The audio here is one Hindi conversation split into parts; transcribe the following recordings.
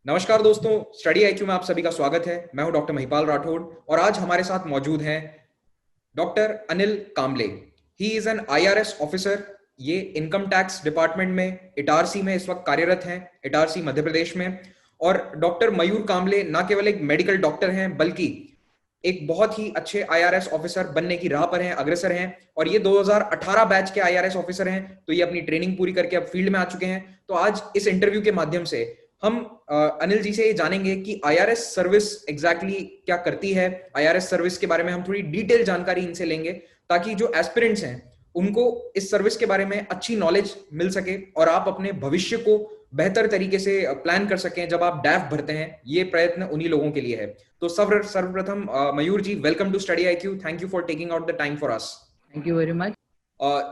नमस्कार दोस्तों, स्टडी आईक्यू में आप सभी का स्वागत है। मैं हूं डॉक्टर महिपाल राठौड़ और आज हमारे साथ मौजूद हैं doctor Anil Kamle. He is an IRS officer. ये इनकम टैक्स डिपार्टमेंट में इटारसी में इस वक्त कार्यरत हैं, इटारसी मध्य प्रदेश में। और डॉक्टर मयूर कामले ना केवल एक मेडिकल डॉक्टर हैं बल्कि एक बहुत ही अच्छे आईआरएस ऑफिसर बनने की राह पर हैं, अग्रसर हैं। और ये 2018 बैच के आईआरएस ऑफिसर हैं, तो ये अपनी ट्रेनिंग पूरी करके अब फील्ड में आ चुके हैं। तो आज इस इंटरव्यू के माध्यम से हम अनिल जी से ये जानेंगे कि आईआरएस सर्विस एग्जैक्टली क्या करती है। आईआरएस सर्विस के बारे में हम थोड़ी डिटेल जानकारी इनसे लेंगे ताकि जो एस्पिरेंट्स हैं उनको इस सर्विस के बारे में अच्छी नॉलेज मिल सके और आप अपने भविष्य को बेहतर तरीके से प्लान कर सकें जब आप डैफ भरते हैं। ये प्रयत्न उन्हीं लोगों के लिए है। तो सर्वप्रथम Mayur ji, welcome to Study IQ. Thank you for taking out the time for us. Thank you very much.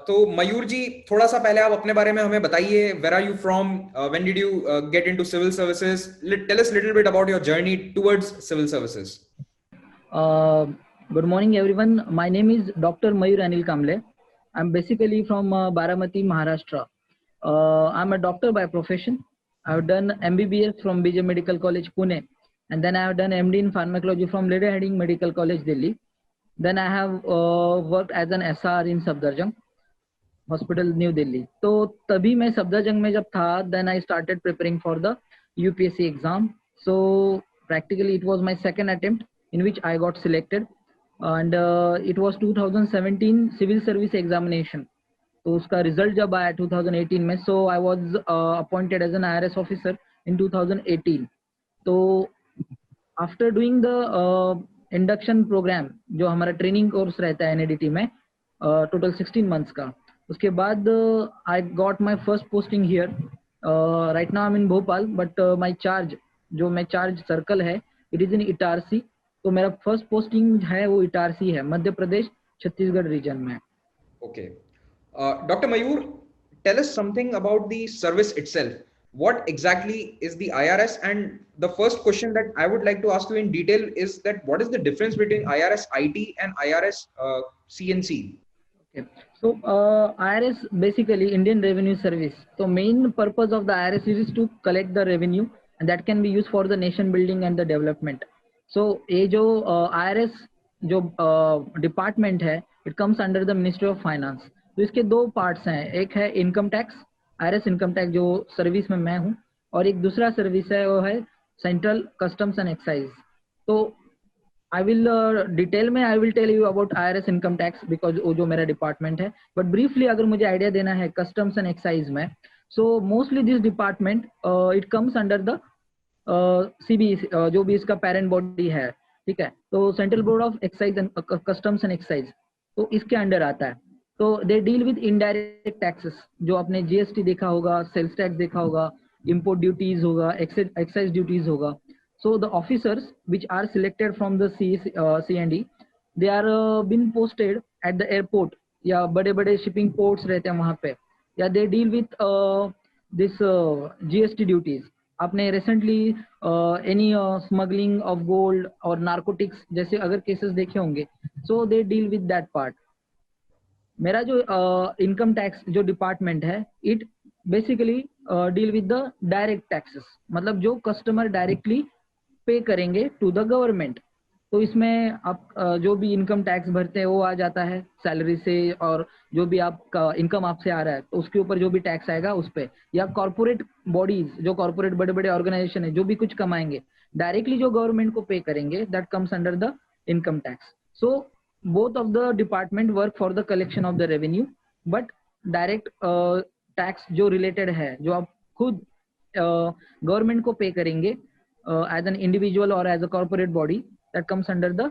तो मयूर जी, थोड़ा सा पहले आप अपने बारे में हमें बताइए। Where are you from, when did you get into civil services? Tell us little bit about your journey towards civil services. Good morning everyone. My name is Dr. Mayur Anil Kamble. I'm basically from Baramati, Maharashtra. I'm a doctor by profession. I've done MBBS from BJ Medical College, Pune, and then I have done MD in pharmacology from Lady Hardinge Medical College, Delhi. Then I have worked as an SR in Safdarjung Hospital, New Delhi. तो तभी मैं सफदरजंग में जब था, then I started preparing for the UPSC exam. So practically it was my second attempt in which I got selected, and it was 2017 civil service examination. तो उसका रिजल्ट जब आया 2018 में, so I was appointed as an IRS officer in 2018. तो after doing the induction program, जो हमारा ट्रेनिंग कोर्स रहता है NADT में, टोटल 16 मंथ्स का, उसके बाद I got my first posting here. Right now I am in Bhopal, but my charge, जो मैं चार्ज सर्कल है, इट इज इन इटारसी। तो मेरा फर्स्ट पोस्टिंग है वो इटारसी है, मध्य प्रदेश छत्तीसगढ़ रीजन में। Okay, doctor Mayur, tell us something about the service itself. What exactly is the IRS? And the first question that I would like to ask you in detail is that what is the difference between IRS IT and IRS CNC? Okay. So IRS basically Indian Revenue Service. So main purpose of the IRS is to collect the revenue, and that can be used for the nation building and the development. So ये जो IRS जो डिपार्टमेंट है, it comes under the Ministry of Finance. तो इसके दो पार्ट्स हैं, एक है income tax, IRS income tax जो सर्विस में मैं हूँ, और एक दूसरा सर्विस है वो है सेंट्रल कस्टम्स एंड एक्साइज. तो I will डिटेल में I will tell you about IRS income tax because वो जो मेरा डिपार्टमेंट है. बट ब्रीफली अगर मुझे आइडिया देना है कस्टम्स एंड एक्साइज में, so mostly this department it comes under the CBE, जो भी इसका पेरेंट बॉडी है, ठीक है. तो central board of excise and customs and excise, तो इसके अंडर आता है. तो they deal with indirect taxes, जो आपने GST देखा होगा, सेल्स टैक्स देखा होगा, इम्पोर्ट ड्यूटीज होगा, एक्साइज ड्यूटीज होगा. So the officers which are selected from the C&E, they are been posted at the airport या बड़े बड़े shipping ports रहते हैं वहाँ पे, या they deal with this GST duties. आपने recently any smuggling of gold और narcotics जैसे अगर cases देखे होंगे, so they deal with that part. मेरा जो इनकम टैक्स जो डिपार्टमेंट है, it basically deal with the direct taxes, मतलब जो कस्टमर डायरेक्टली पे करेंगे टू द गवर्नमेंट. तो इसमें आप जो भी इनकम टैक्स भरते हैं वो आ जाता है सैलरी से, और जो भी आपका इनकम आपसे आ रहा है तो उसके ऊपर जो भी टैक्स आएगा उस पर, या कॉर्पोरेट बॉडीज, जो कॉर्पोरेट बड़े बड़े ऑर्गेनाइजेशन है, जो भी कुछ कमाएंगे डायरेक्टली जो गवर्नमेंट को पे करेंगे, that comes under the income tax. So both of the department work for the collection of the revenue, but direct tax जो related है, जो आप खुद government को pay करेंगे as an individual or as a corporate body, that comes under the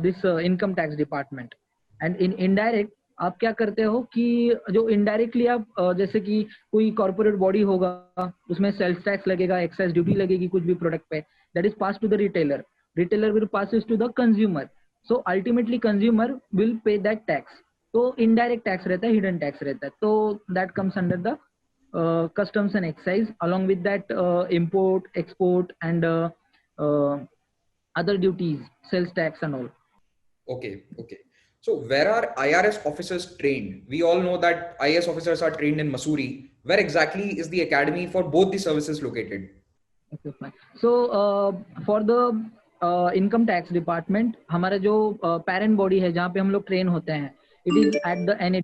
this income tax department. And in indirect आप क्या करते हो कि जो indirectly आप जैसे कि कोई corporate body होगा, उसमें sales tax लगेगा, excise duty लगेगी कुछ भी product पे, that is passed to the retailer. Retailer will pass it to the consumer. So ultimately consumer will pay that tax. तो indirect tax रहता है, hidden tax रहता है. तो that comes under the customs and excise, along with that import, export and other duties, sales tax and all. Okay, okay. So where are IRS officers trained? We all know that IAS officers are trained in Mussoorie. Where exactly is the academy for both the services located? Okay, fine. So for the income tax department, हमारा जो पेरेंट बॉडी है जहाँ पे हम लोग ट्रेन होते हैं, it is at the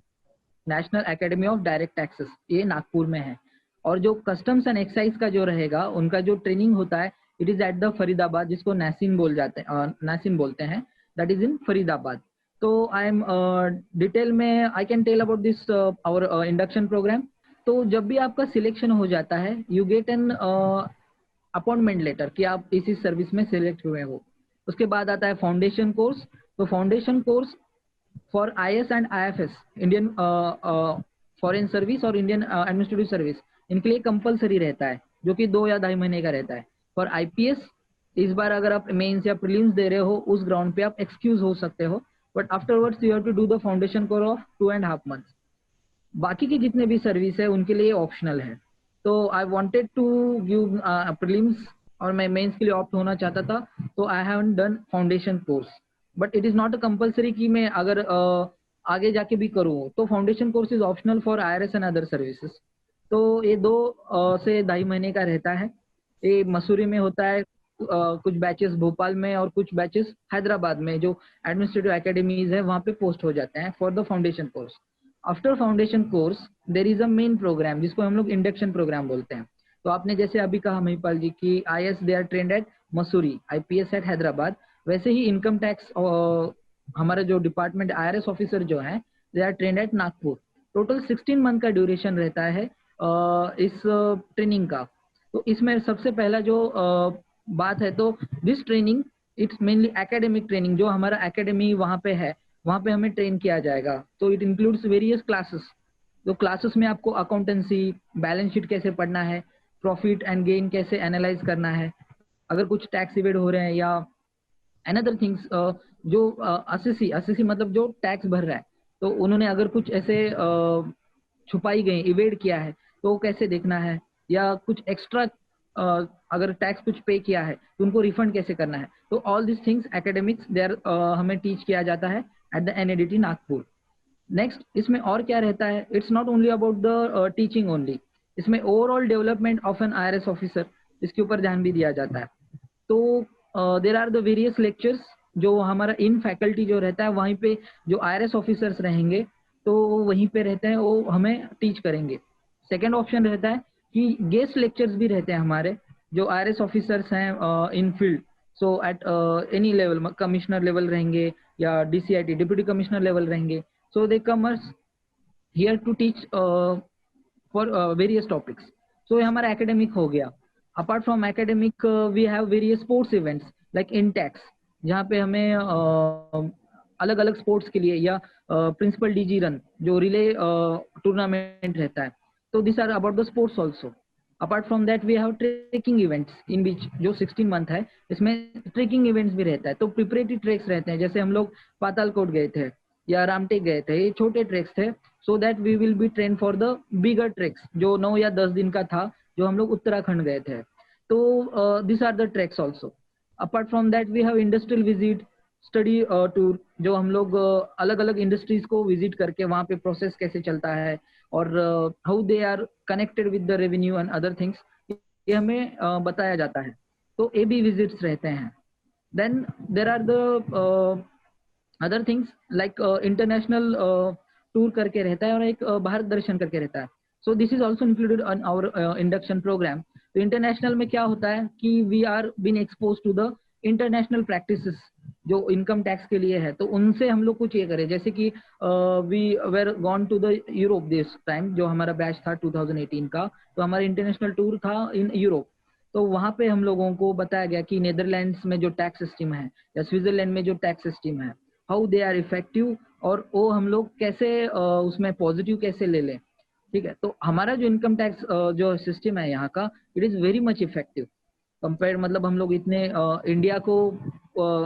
national academy of direct taxes, ये नागपुर में है। और जो कस्टम्स एंड एक्साइज का जो रहेगा, उनका जो ट्रेनिंग होता है, it is at the Faridabad, जिसको नासिन बोल जाते हैं, नासिन बोलते हैं, दैट इज इन फरीदाबाद। तो आई एम डिटेल में I can tell about this our induction program. तो जब भी आपका सिलेक्शन हो जाता है, you get an appointment letter कि आप इसी सर्विस में सिलेक्ट हुए हो। उसके बाद आता है फाउंडेशन कोर्स। तो foundation course for IAS and IFS, Indian foreign service और इंडियन एडमिनिस्ट्रेटिव सर्विस, इनके लिए कंपलसरी रहता है, जो कि 2 या 2.5 महीने का रहता है। फॉर IPS, इस बार अगर आप मेंस या प्रीलिम्स दे रहे हो, उस ग्राउंड पे आप एक्सक्यूज हो सकते हो, but afterwards you have to do the foundation course of 2.5 months. बाकी की जितने भी सर्विस है उनके लिए ऑप्शनल है। तो I wanted to give prelims, और मैं मेंस के लिए ऑप्ट होना चाहता था, तो आई haven't done foundation course. But it is not a compulsory कि मैं अगर आगे जाके भी करूँ, तो foundation course is optional for IRS and other services. तो ये 2 से 2.5 महीने का रहता है। ये मसूरी में होता है, कुछ बैचेस भोपाल में और कुछ बैचेस हैदराबाद में, जो एडमिनिस्ट्रेटिव एकेडमीज है वहाँ पे पोस्ट हो जाते हैं for the foundation course. After foundation course there is a main program, जिसको हम लोग इंडक्शन प्रोग्राम बोलते हैं। तो आपने जैसे अभी कहा महिपाल जी की IAS they are trained at Mussoorie, IPS at Hyderabad, वैसे ही इनकम टैक्स हमारा जो डिपार्टमेंट IRS ऑफिसर जो है, they are trained at Nagpur. Total 16 month का ड्यूरेशन रहता है इस ट्रेनिंग का। तो इसमें सबसे पहला जो बात है, तो this training it's mainly academic training, जो हमारा एकेडमी वहाँ पे है, वहाँ पे हमें ट्रेन किया जाएगा। तो इट इंक्लूड्स वेरियस क्लासेस। तो क्लासेस में आपको अकाउंटेंसी, बैलेंस शीट कैसे पढ़ना है, प्रॉफिट एंड गेन कैसे एनालाइज करना है, अगर कुछ टैक्स इवेड हो रहे हैं या अनदर थिंग्स, जो असेसी मतलब जो टैक्स भर रहा है, तो उन्होंने अगर कुछ ऐसे छुपाई गई, इवेड किया है, तो वो कैसे देखना है, या कुछ एक्स्ट्रा अगर टैक्स कुछ पे किया है तो उनको रिफंड कैसे करना है। तो all this things academics there हमें टीच किया जाता है at the NADT Nagpur. Next, इसमें और क्या रहता है, it's not only about the teaching only, इसमें overall development of an IRS officer, इसके ऊपर ध्यान भी दिया जाता है। तो there are the various lectures, जो हमारा इन फैकल्टी जो रहता है, वहीं पे जो IRS ऑफिसर्स रहेंगे, तो वहीं पे रहते हैं, वो हमें टीच करेंगे। सेकेंड ऑप्शन रहता है कि गेस्ट लेक्चर्स भी रहते हैं हमारे, जो IRS ऑफिसर्स हैं in field. So at any level, commissioner level रहेंगे या DCIT डिप्यूटी कमिश्नर लेवल रहेंगे, so they come us here to teach for various topics. So ये हमारा academic हो गया। Apart from academic, we have various sports events like INTAX, जहाँ पे हमें अलग अलग स्पोर्ट्स के लिए, या प्रिंसिपल DG रन जो रिले टूर्नामेंट रहता है, तो this are about the sports also. Apart from that we have trekking events in बीच, जो 16 मंथ है, इसमें ट्रेकिंग इवेंट्स भी रहता है। तो प्रिपरेटरी ट्रेक्स रहते हैं, जैसे हम लोग पातालकोट गए थे या रामटेक गए थे, ये छोटे ट्रेक्स थे, so that we will be train for the bigger treks, जो 9 या 10 दिन का था, जो हम लोग उत्तराखंड गए थे। तो this are the treks also. Apart from that we have industrial visit, study tour, जो हम लोग अलग अलग इंडस्ट्रीज को विजिट करके वहाँ पे प्रोसेस कैसे चलता है, और how they are connected with the revenue and other things, ये हमें बताया जाता है। तो ये भी विजिट्स रहते हैं। Then there are the other things like international tour करके रहता है, और एक भारत दर्शन करके रहता है। So this is also included on our induction program. तो इंटरनेशनल में क्या होता है कि we are been expose to the international practices, जो इनकम टैक्स के लिए है, तो उनसे हम लोग कुछ ये करें। जैसे कि we were gone to the Europe this time, जो हमारा बैच था 2018 का, तो हमारा इंटरनेशनल टूर था इन यूरोप। तो वहाँ पे हम लोगों को बताया गया कि नीदरलैंड्स में जो टैक्स सिस्टम है, या स्विट्जरलैंड में जो टैक्स सिस्टम है, हाउ दे आर इफेक्टिव, और वो हम लोग कैसे उसमें पॉजिटिव कैसे ले लें। ठीक है, तो हमारा जो इनकम टैक्स जो सिस्टम है यहाँ का, it is very much effective compare, मतलब हम लोग इतने इंडिया को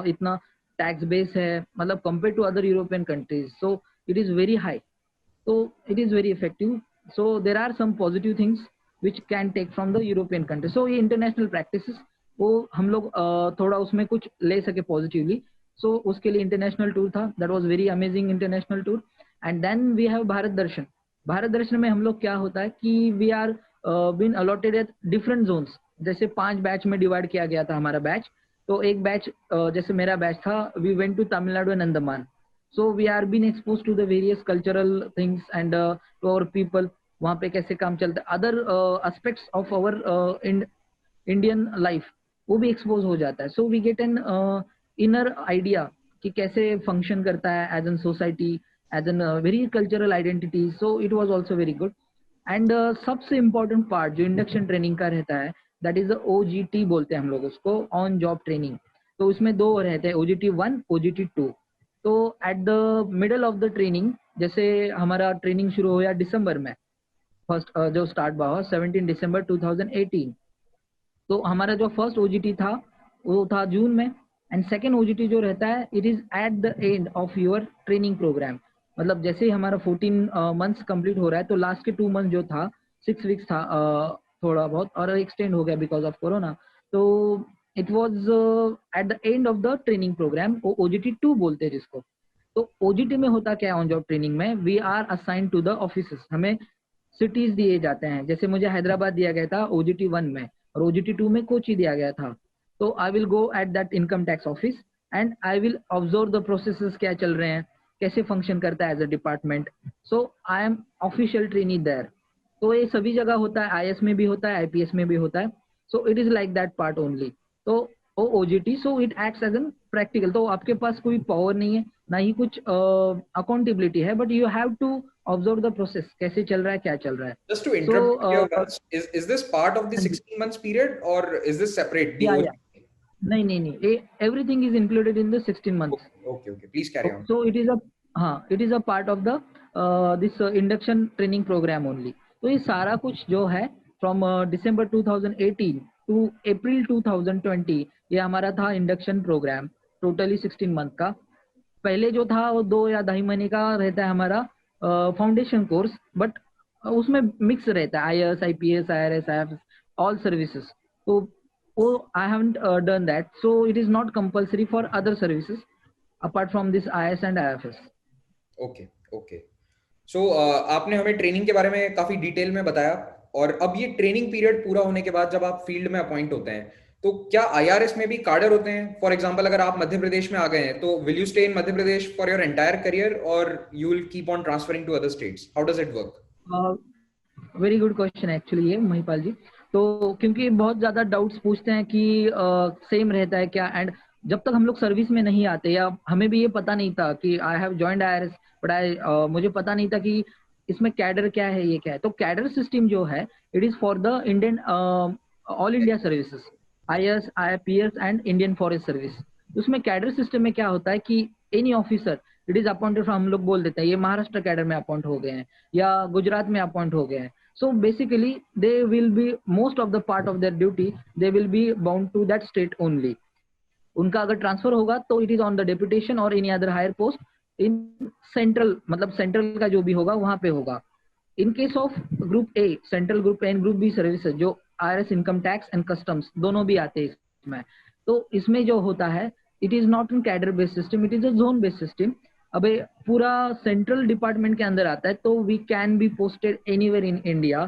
इतना टैक्स बेस है, मतलब compare to other European countries, so it is very high. so it is very effective. So there are some positive things which can take from the European country. So ये international practices, वो हम लोग थोड़ा उसमें कुछ ले सके पॉजिटिवली। सो उसके लिए इंटरनेशनल टूर था, that was very amazing international tour. And then we have Bharat Darshan. Bharat Darshan में हम लोग क्या होता है कि we are been allotted at different zones, जैसे 5 बैच में डिवाइड किया गया था हमारा बैच। तो एक बैच जैसे मेरा बैच था, we went to Tamil Nadu and Andaman. So we are been expose to the various cultural things and to our people, वहाँ पे कैसे काम चलता है, other aspects of our Indian life, वो भी एक्सपोज हो जाता है। So we get an inner idea कि कैसे फंक्शन करता है as an society, as an very cultural identity. So it was also very good. And सबसे इम्पोर्टेंट पार्ट जो इंडक्शन ट्रेनिंग का रहता है, दैट इज द OGT बोलते हैं हम लोग उसको, ऑन जॉब ट्रेनिंग। तो उसमें दो रहते हैं, OGT 1, OGT 2। तो at the middle of the training, जैसे हमारा ट्रेनिंग शुरू हुआ दिसंबर में, फर्स्ट जो स्टार्ट हुआ 17 दिसंबर 2018। तो हमारा जो फर्स्ट OGT था वो था जून में। एंड सेकेंड OGT जो रहता है, it is at the end of your training program. मतलब जैसे ही हमारा 14 मंथ्स कंप्लीट हो रहा है, तो लास्ट के 2 मंथ जो था, 6 वीक्स था थोड़ा बहुत, और एक्सटेंड हो गया बिकॉज ऑफ कोरोना। तो it was at the end of the training program, वो OGT 2 बोलते हैं जिसको। तो OGT में होता क्या है, ऑन जॉब ट्रेनिंग में we are assign to the office, हमें सिटीज दिए जाते हैं। जैसे मुझे हैदराबाद दिया गया था OGT 1 में, और OGT 2 में कोची दिया गया था। तो I will go at that income tax office and I will observe the processes क्या चल रहे हैं, कैसे फंक्शन करता है as a department. So I am official trainee there. तो ये सभी जगह होता है, IS में भी होता है, IPS में भी होता है। So it is like that part only. तो वो OGT, so it acts as an practical. तो आपके पास कोई पावर नहीं है, ना ही कुछ अकाउंटेबिलिटी है, but you have to observe the process, कैसे चल रहा है, क्या चल रहा है। Just to so interrupt you here once, is this part of the हाँ जी, 16 months period or is this separate, the या OGT? नहीं नहीं नहीं, everything is included in the 16 months। Okay, okay, okay. Please carry on. So it is a, हाँ, it is a part of the this induction training program only. तो ये सारा कुछ जो है फ्रॉम दिसंबर 2018 टू अप्रैल 2020, ये हमारा था इंडक्शन प्रोग्राम, टोटली 16 मंथ का। पहले जो था वो 2 या 2.5 महीने का रहता है हमारा फाउंडेशन कोर्स, बट उसमें मिक्स रहता है, IAS, IPS, IRS, IFS, all services. तो वो I haven't done that, so it is not compulsory for other services apart from this IAS and IFS। Okay, okay. So आपने हमें ट्रेनिंग के बारे में काफी डिटेल में बताया, और अब ये ट्रेनिंग पीरियड पूरा होने के बाद जब आप फील्ड में अपॉइंट होते हैं, तो क्या IRS में भी कार्डर होते हैं? फॉर एग्जांपल, अगर आप मध्य प्रदेश में आ गए हैं, तो will you stay in Madhya Pradesh for your entire career और you will keep on transferring to other states? How does it work? Very good question actually ये, महिपाल जी। तो क्योंकि बहुत ज्यादा डाउट्स पूछते हैं कि सेम रहता है क्या, एंड जब तक हम लोग सर्विस में नहीं आते, या हमें भी ये पता नहीं था कि I have joined IRS, but मुझे पता नहीं था कि इसमें कैडर क्या है, ये क्या है। तो कैडर सिस्टम जो है, it is for the Indian all India services, IAS, IPS and Indian forest service. उसमें कैडर सिस्टम में क्या होता है कि any officer, it is appointed from, हम लोग बोल देते हैं ये महाराष्ट्र कैडर में अपॉइंट हो गए हैं या गुजरात में अपॉइंट हो गए हैं। So basically they will be most of the part of their duty, they will be bound to that state only. उनका अगर ट्रांसफर होगा तो it is on the deputation और any other higher post in central, मतलब सेंट्रल का जो भी होगा वहां पे होगा। In case of group A, central group A and group B services, जो IRS, income tax and customs दोनों भी आते हैं इसमें। तो इसमें जो होता है, it is not in cadre based system, it is a zone based system. अबे पूरा सेंट्रल डिपार्टमेंट के अंदर आता है, तो we can be posted anywhere in India.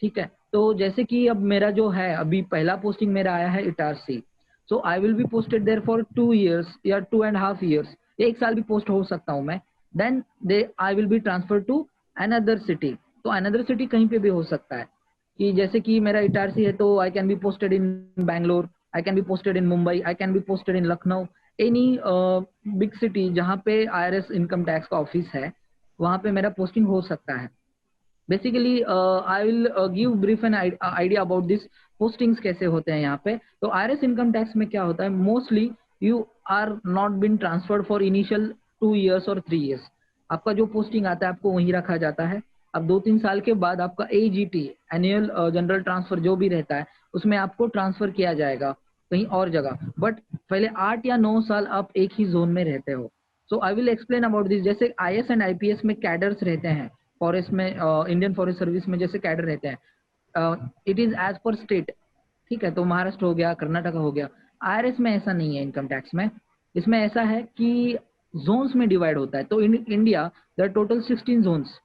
ठीक है, तो जैसे कि अब मेरा जो है, अभी पहला पोस्टिंग मेरा आया है Itarsi. So I will be posted there for 2 years या 2.5 years, 1 साल भी पोस्ट हो सकता हूँ मैं। Then they I will be transfer to another city. तो अनदर सिटी कहीं पे भी हो सकता है, कि जैसे कि मेरा इटारसी है, तो I can be posted in Bangalore, I can be posted in Mumbai, I can be posted in Lucknow, any big city जहाँ पे IRS इनकम टैक्स का ऑफिस है, वहाँ पे मेरा पोस्टिंग हो सकता है। Basically I will give brief an idea about this postings कैसे होते हैं यहाँ पे। तो IRS इनकम टैक्स में क्या होता है, mostly you are not been transferred for initial 2 years और 3 years। आपका जो पोस्टिंग आता है आपको वहीं रखा जाता है। अब 2-3 साल के बाद आपका AGT, एनुअल जनरल ट्रांसफर जो भी रहता है, उसमें आपको ट्रांसफर किया जाएगा कहीं और जगह। बट पहले 8 या 9 साल आप एक ही जोन में रहते हो। So I will explain about this. जैसे IS एंड IPS में कैडर्स रहते हैं, फॉरेस्ट में, इंडियन फॉरेस्ट सर्विस में जैसे कैडर रहते हैं, it is as per state. ठीक है, तो महाराष्ट्र हो गया, कर्नाटका हो गया। IRS में ऐसा नहीं है, इनकम टैक्स में इसमें ऐसा है कि जोन्स में डिवाइड होता है। तो in India there total 16 zones.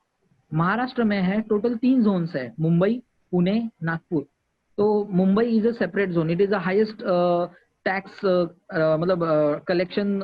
Maharashtra में है टोटल 3 जोन्स है, मुंबई, पुणे, नागपुर। तो Mumbai is a separate zone, it is the highest tax मतलब कलेक्शन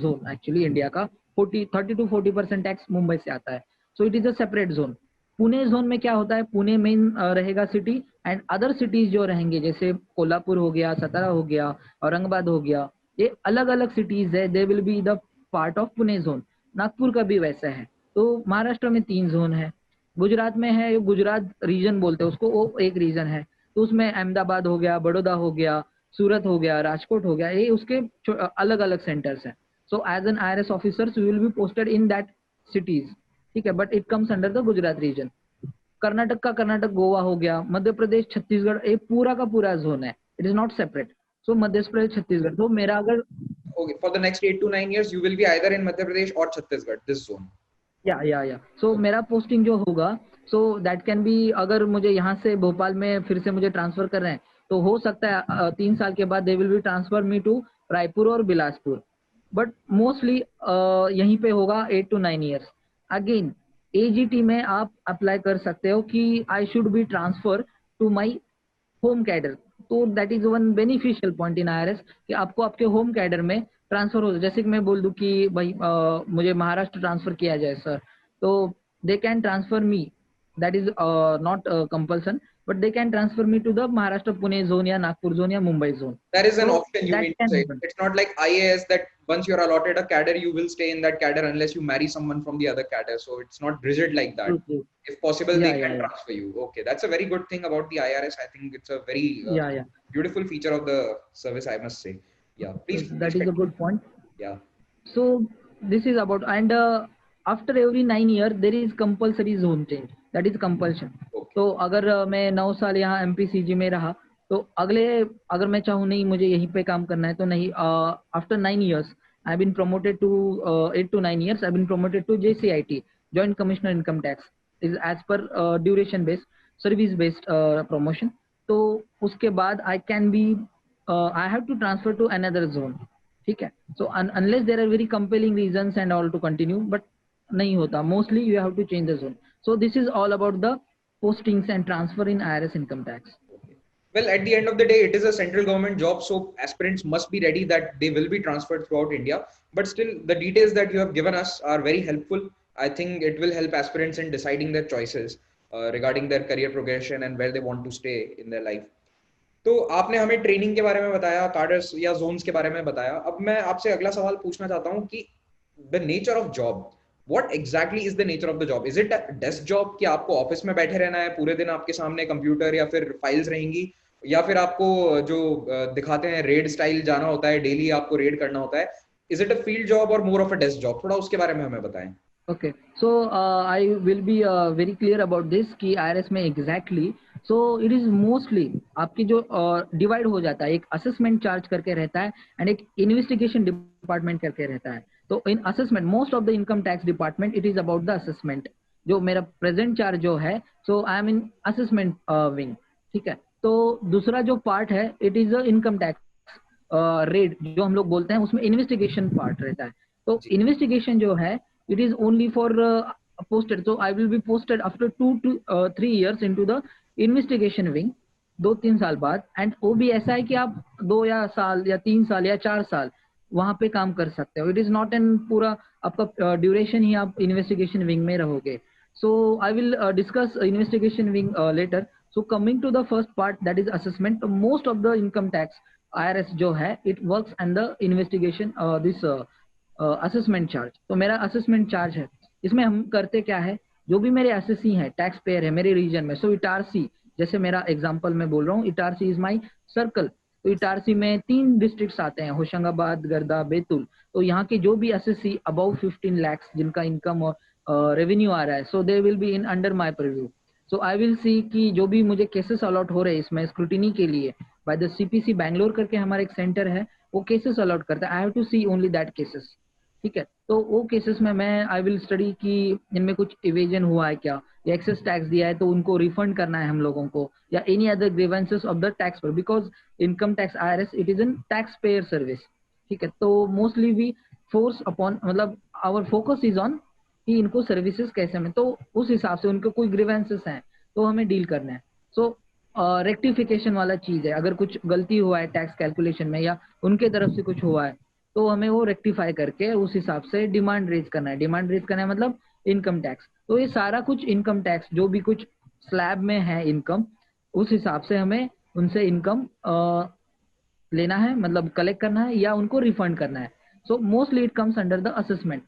जोन एक्चुअली इंडिया का। 30 to 40% टैक्स मुंबई से आता है, so it is a separate zone. Pune zone में क्या होता है, पुणे मेन रहेगा सिटी, एंड अदर सिटीज जो रहेंगे जैसे कोल्हापुर हो गया, सतारा हो गया, औरंगाबाद हो गया, ये अलग अलग सिटीज है, they will be the part of Pune zone. Nagpur का भी वैसा है। तो महाराष्ट्र में 3 जोन है। गुजरात में है, गुजरात रीजन बोलते हैं उसको, वो एक रीजन है। तो उसमें अहमदाबाद हो गया, बड़ौदा हो गया, सूरत हो गया, राजकोट हो गया, ये उसके अलग अलग सेंटर्स हैं। So as an IRS officer you will be posted in that cities, ठीक है, but it comes under the Gujarat region. Karnataka का कर्नाटक, गोवा हो गया, मध्य प्रदेश, छत्तीसगढ़, ये पूरा का पूरा जोन है, इट इज नॉट सेपरेट। सो मध्य प्रदेश, छत्तीसगढ़, तो मेरा अगर Okay, for the next 8 to 9 years, you will be either in Madhya Pradesh or Chhattisgarh, this zone. या सो Okay. मेरा पोस्टिंग जो होगा, सो दैट कैन बी, अगर मुझे यहाँ से भोपाल में फिर से मुझे ट्रांसफर कर रहे हैं, तो हो सकता है 3 साल के बाद they will be transfer me to Raipur और बिलासपुर, बट मोस्टली यहीं पे होगा 8 to 9 years। अगेन AGT में आप अप्लाई कर सकते हो कि I should be transfer to my home cadre. तो that is one beneficial point in IRS कि आपको आपके होम कैडर में ट्रांसफर हो। जैसे कि मैं बोल दूं कि भाई मुझे महाराष्ट्र ट्रांसफर किया जाए सर, तो they can transfer me, that is not compulsion, but they can transfer me to the Maharashtra Pune zone या नागपुर जोन या Mumbai zone. There is an तो option, you that mean to can say. Happen. It's not like IAS that once you're allotted a cadre, you will stay in that cadre unless you marry someone from the other cadre. So it's not rigid like that. If possible, they can या transfer you. Okay, that's a very good thing about the IRS. I think it's a very या beautiful feature of the service, I must say. Yeah, please that is a continue. Good point. Yeah. So this is about, and after every 9 year there is compulsory zone change, that is compulsion। Okay. तो अगर मैं 9 साल यहाँ MPCG में रहा, तो अगले, अगर मैं चाहूँ नहीं मुझे यहीं पे काम करना है, तो नहीं, after 9 years I been promoted to 8 to 9 years I been promoted to JCIT, Joint Commissioner Income Tax, is as per duration based, service based promotion। तो उसके बाद I can be, I have to transfer to another zone, ठीक है। So unless there are very compelling reasons and all to continue, but नहीं होता, mostly you have to change the zone. So this is all about the postings and transfer in IRS income tax। Okay. Well, at the end of the day, it is a central government job, so aspirants must be ready that they will be transferred throughout India. But still, the details that you have given us are very helpful. I think it will help aspirants in deciding their choices regarding their career progression and where they want to stay in their life. तो आपने हमें ट्रेनिंग के बारे में बताया, कार्डर्स या जोन्स के बारे में बताया। अब मैं आपसे अगला सवाल पूछना चाहता हूँ कि the nature of job, what exactly is the nature of the job? Is it a desk job कि आपको ऑफिस में बैठे रहना है, पूरे दिन आपके सामने कंप्यूटर या फिर फाइल्स रहेंगी, या फिर आपको जो दिखाते हैं रेड स्टाइल जाना होता है, डेली आपको रेड करना होता है? Is it a field job or more of a desk job? थोड़ा उसके बारे में हमें बताएं। Okay, so I will be very clear about this कि IRS में exactly, so it is mostly आपकी जो डिवाइड हो जाता है, एक असेसमेंट चार्ज करके रहता है एंड एक इन्वेस्टिगेशन डिपार्टमेंट करके रहता है। तो in assessment, most of the income tax department it is about the assessment. जो मेरा प्रेजेंट चार्ज जो है, so I am in assessment wing, ठीक है। तो दूसरा जो पार्ट है, it is the income tax raid जो हम लोग बोलते हैं, उसमें इन्वेस्टिगेशन पार्ट रहता है। तो जी। इन्वेस्टिगेशन जो है, it is only for posted, so I will be posted after 2 to 3 years into the investigation wing, 2-3 साल बाद। एंड वो भी ऐसा है कि आप 2 साल या 3 साल या 4 साल वहां पे काम कर सकते हो। इट इज नॉट एन पूरा आपका ड्यूरेशन ही आप इन्वेस्टिगेशन विंग में रहोगे। So I will discuss investigation wing later. So coming to the first part, that is assessment. Most of the income tax IRS जो है, it works and the investigation this assessment charge. तो मेरा असेसमेंट चार्ज है, इसमें हम करते क्या है, जो भी मेरे एसएससी हैं, टैक्स पेयर है मेरे रीजन में, सो इटारसी, जैसे मेरा एग्जांपल मैं बोल रहा हूँ, इटारसी इज माय सर्कल। तो इटारसी में 3 डिस्ट्रिक्ट्स आते हैं, होशंगाबाद, गर्दा, बैतूल। तो यहाँ के जो भी एसएससी अबाउ 15 lakhs जिनका इनकम और रेवेन्यू आ रहा है, so they will be in under my preview. So I will see कि जो भी मुझे केसेस अलॉट हो रहे हैं इसमें स्क्रूटिनी के लिए, बाय द CPC बैंगलोर करके हमारा एक सेंटर है, वो केसेस अलॉट करता है। I have to see only that cases, ठीक है। तो वो केसेस में मैं आई विल स्टडी कि इनमें कुछ इवेजन हुआ है क्या, या एक्सेस टैक्स दिया है तो उनको रिफंड करना है हम लोगों को, या any other grievances of the tax payer, because income tax IRS it is N tax payer service, ठीक है। तो मोस्टली वी फोर्स अपॉन, मतलब आवर फोकस इज ऑन कि इनको सर्विसेज कैसे में, तो उस हिसाब से उनको कोई ग्रीवेंसेस हैं तो हमें डील करना है। सो रेक्टिफिकेशन वाला चीज है, अगर कुछ गलती हुआ है टैक्स कैलकुलेशन में या उनके तरफ से कुछ हुआ है तो हमें वो रेक्टिफाई करके उस हिसाब से डिमांड रेज करना है। डिमांड रेज करना है मतलब इनकम टैक्स। तो ये सारा कुछ इनकम टैक्स जो भी कुछ स्लैब में है इनकम, उस हिसाब से हमें उनसे इनकम लेना है, मतलब कलेक्ट करना है या उनको रिफंड करना है। So mostly it comes under the assessment.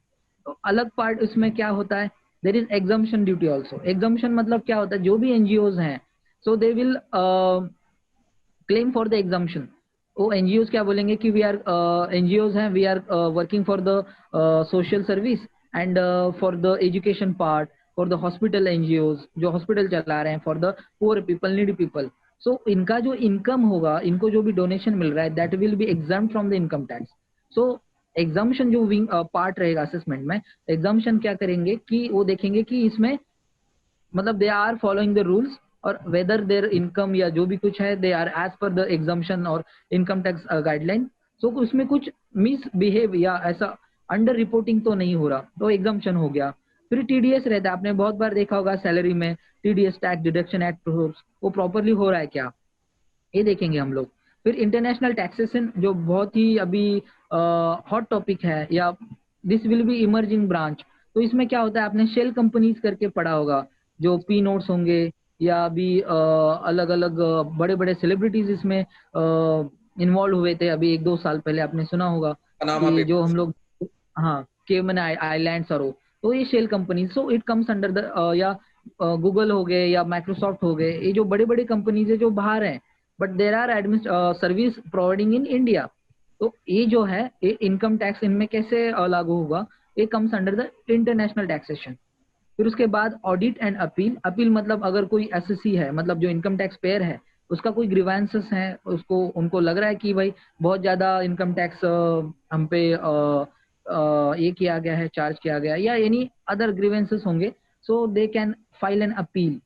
तो अलग पार्ट इसमें क्या होता है, there is exemption duty also. Exemption मतलब क्या होता है, जो भी एनजीओज हैं so they will claim for the exemption. वो एनजीओज क्या बोलेंगे कि वी आर एनजीओज हैं, we are working for the social service and for the education part, for the hospital NGOs जो हॉस्पिटल चला रहे हैं, for the poor people, needy people. So इनका जो इनकम होगा, इनको जो भी डोनेशन मिल रहा है, that will be exempted from the income tax. So exemption जो विंग पार्ट रहेगा असेसमेंट में, एग्जाम्शन क्या करेंगे कि वो देखेंगे कि इसमें मतलब they are following the rules, और वेदर देयर इनकम या जो भी कुछ है they are as per the exemption और इनकम टैक्स गाइडलाइन। सो उसमें कुछ मिसबिहेव या ऐसा अंडर रिपोर्टिंग तो नहीं हो रहा, तो एग्जाम्शन हो गया। फिर टीडीएस रहता है, आपने बहुत बार देखा होगा सैलरी में टीडीएस टैक्स डिडक्शन एक्ट, वो प्रॉपरली हो रहा है क्या, ये देखेंगे हम लोग। फिर इंटरनेशनल टैक्सेशन जो बहुत ही अभी हॉट टॉपिक है, या this will be emerging branch. तो इसमें क्या होता है, आपने शेल कंपनीज करके पढ़ा होगा, जो पी नोट्स होंगे या अभी अलग अलग बड़े बड़े सेलिब्रिटीज इसमें इन्वॉल्व हुए थे अभी 1-2 साल पहले, आपने सुना होगा पनामा कि जो पेपर्स। हम लोग, हाँ, केमन आइलैंड्स और वो, तो ये shell company. So it comes under the या गूगल हो गए या माइक्रोसॉफ्ट हो गए, ये जो बड़े बड़े कंपनीज है जो बाहर हैं but there are service providing in India. तो ये जो है ये इनकम टैक्स इनमें कैसे लागू होगा, ये comes under the international taxation. फिर उसके बाद ऑडिट एंड अपील। अपील मतलब अगर कोई एसएससी है, मतलब जो इनकम टैक्स पेयर है, उसका कोई ग्रीवेंसेस है, उसको उनको लग रहा है कि भाई बहुत ज्यादा इनकम टैक्स हम पे ये किया गया है, चार्ज किया गया है, या एनी अदर ग्रीवेंसेस होंगे, so they can file an appeal.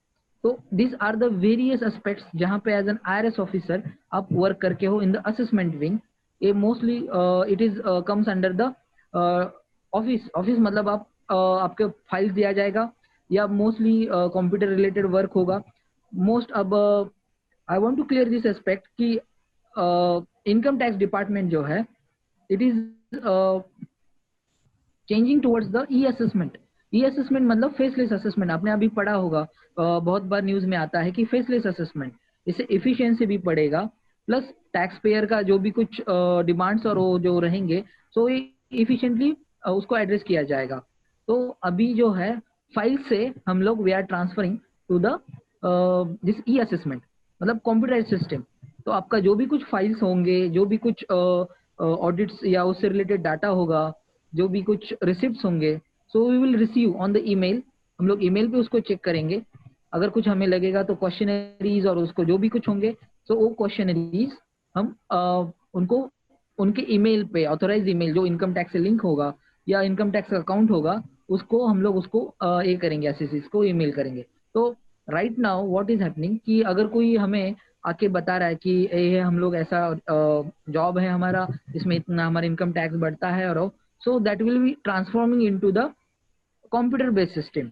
तो this are the various aspects जहां पे एज एन आईआरएस ऑफिसर आप वर्क करके हो इन द असेसमेंट विंग। ये mostly it is comes under the office. Office मतलब आप आपके फाइल्स दिया जाएगा या मोस्टली कंप्यूटर रिलेटेड वर्क होगा मोस्ट। अब I want to clear this aspect कि इनकम टैक्स डिपार्टमेंट जो है it is changing towards the E assessment. E assessment मतलब फेसलेस असेसमेंट, आपने अभी पढ़ा होगा, बहुत बार न्यूज में आता है कि फेसलेस असेसमेंट, इससे एफिशिएंसी भी बढ़ेगा, प्लस टैक्स पेयर का जो भी कुछ डिमांड्स और वो जो रहेंगे, सो इफिशिएंटली उसको एड्रेस किया जाएगा। तो अभी जो है फाइल से हम लोग we are transferring to the this e assessment, मतलब कंप्यूटराइज सिस्टम। तो आपका जो भी कुछ फाइल्स होंगे, जो भी कुछ ऑडिट्स या उससे रिलेटेड डाटा होगा, जो भी कुछ रिसिप्ट्स होंगे, so we will receive on the email. हम लोग ईमेल पे उसको चेक करेंगे, अगर कुछ हमें लगेगा तो क्वेश्चनरीज और उसको जो भी कुछ होंगे, सो वो क्वेश्चनरीज हम उनको उनके ईमेल पे, ऑथोराइज ईमेल जो इनकम टैक्स से लिंक होगा या इनकम टैक्स अकाउंट होगा, उसको हम लोग उसको ये करेंगे, एसएससी को ईमेल करेंगे। तो right now what is happening कि अगर कोई हमें आके बता रहा है कि ये हम लोग ऐसा जॉब है हमारा, इसमें इतना हमारा इनकम टैक्स बढ़ता है, और so that will be transforming into the computer based system.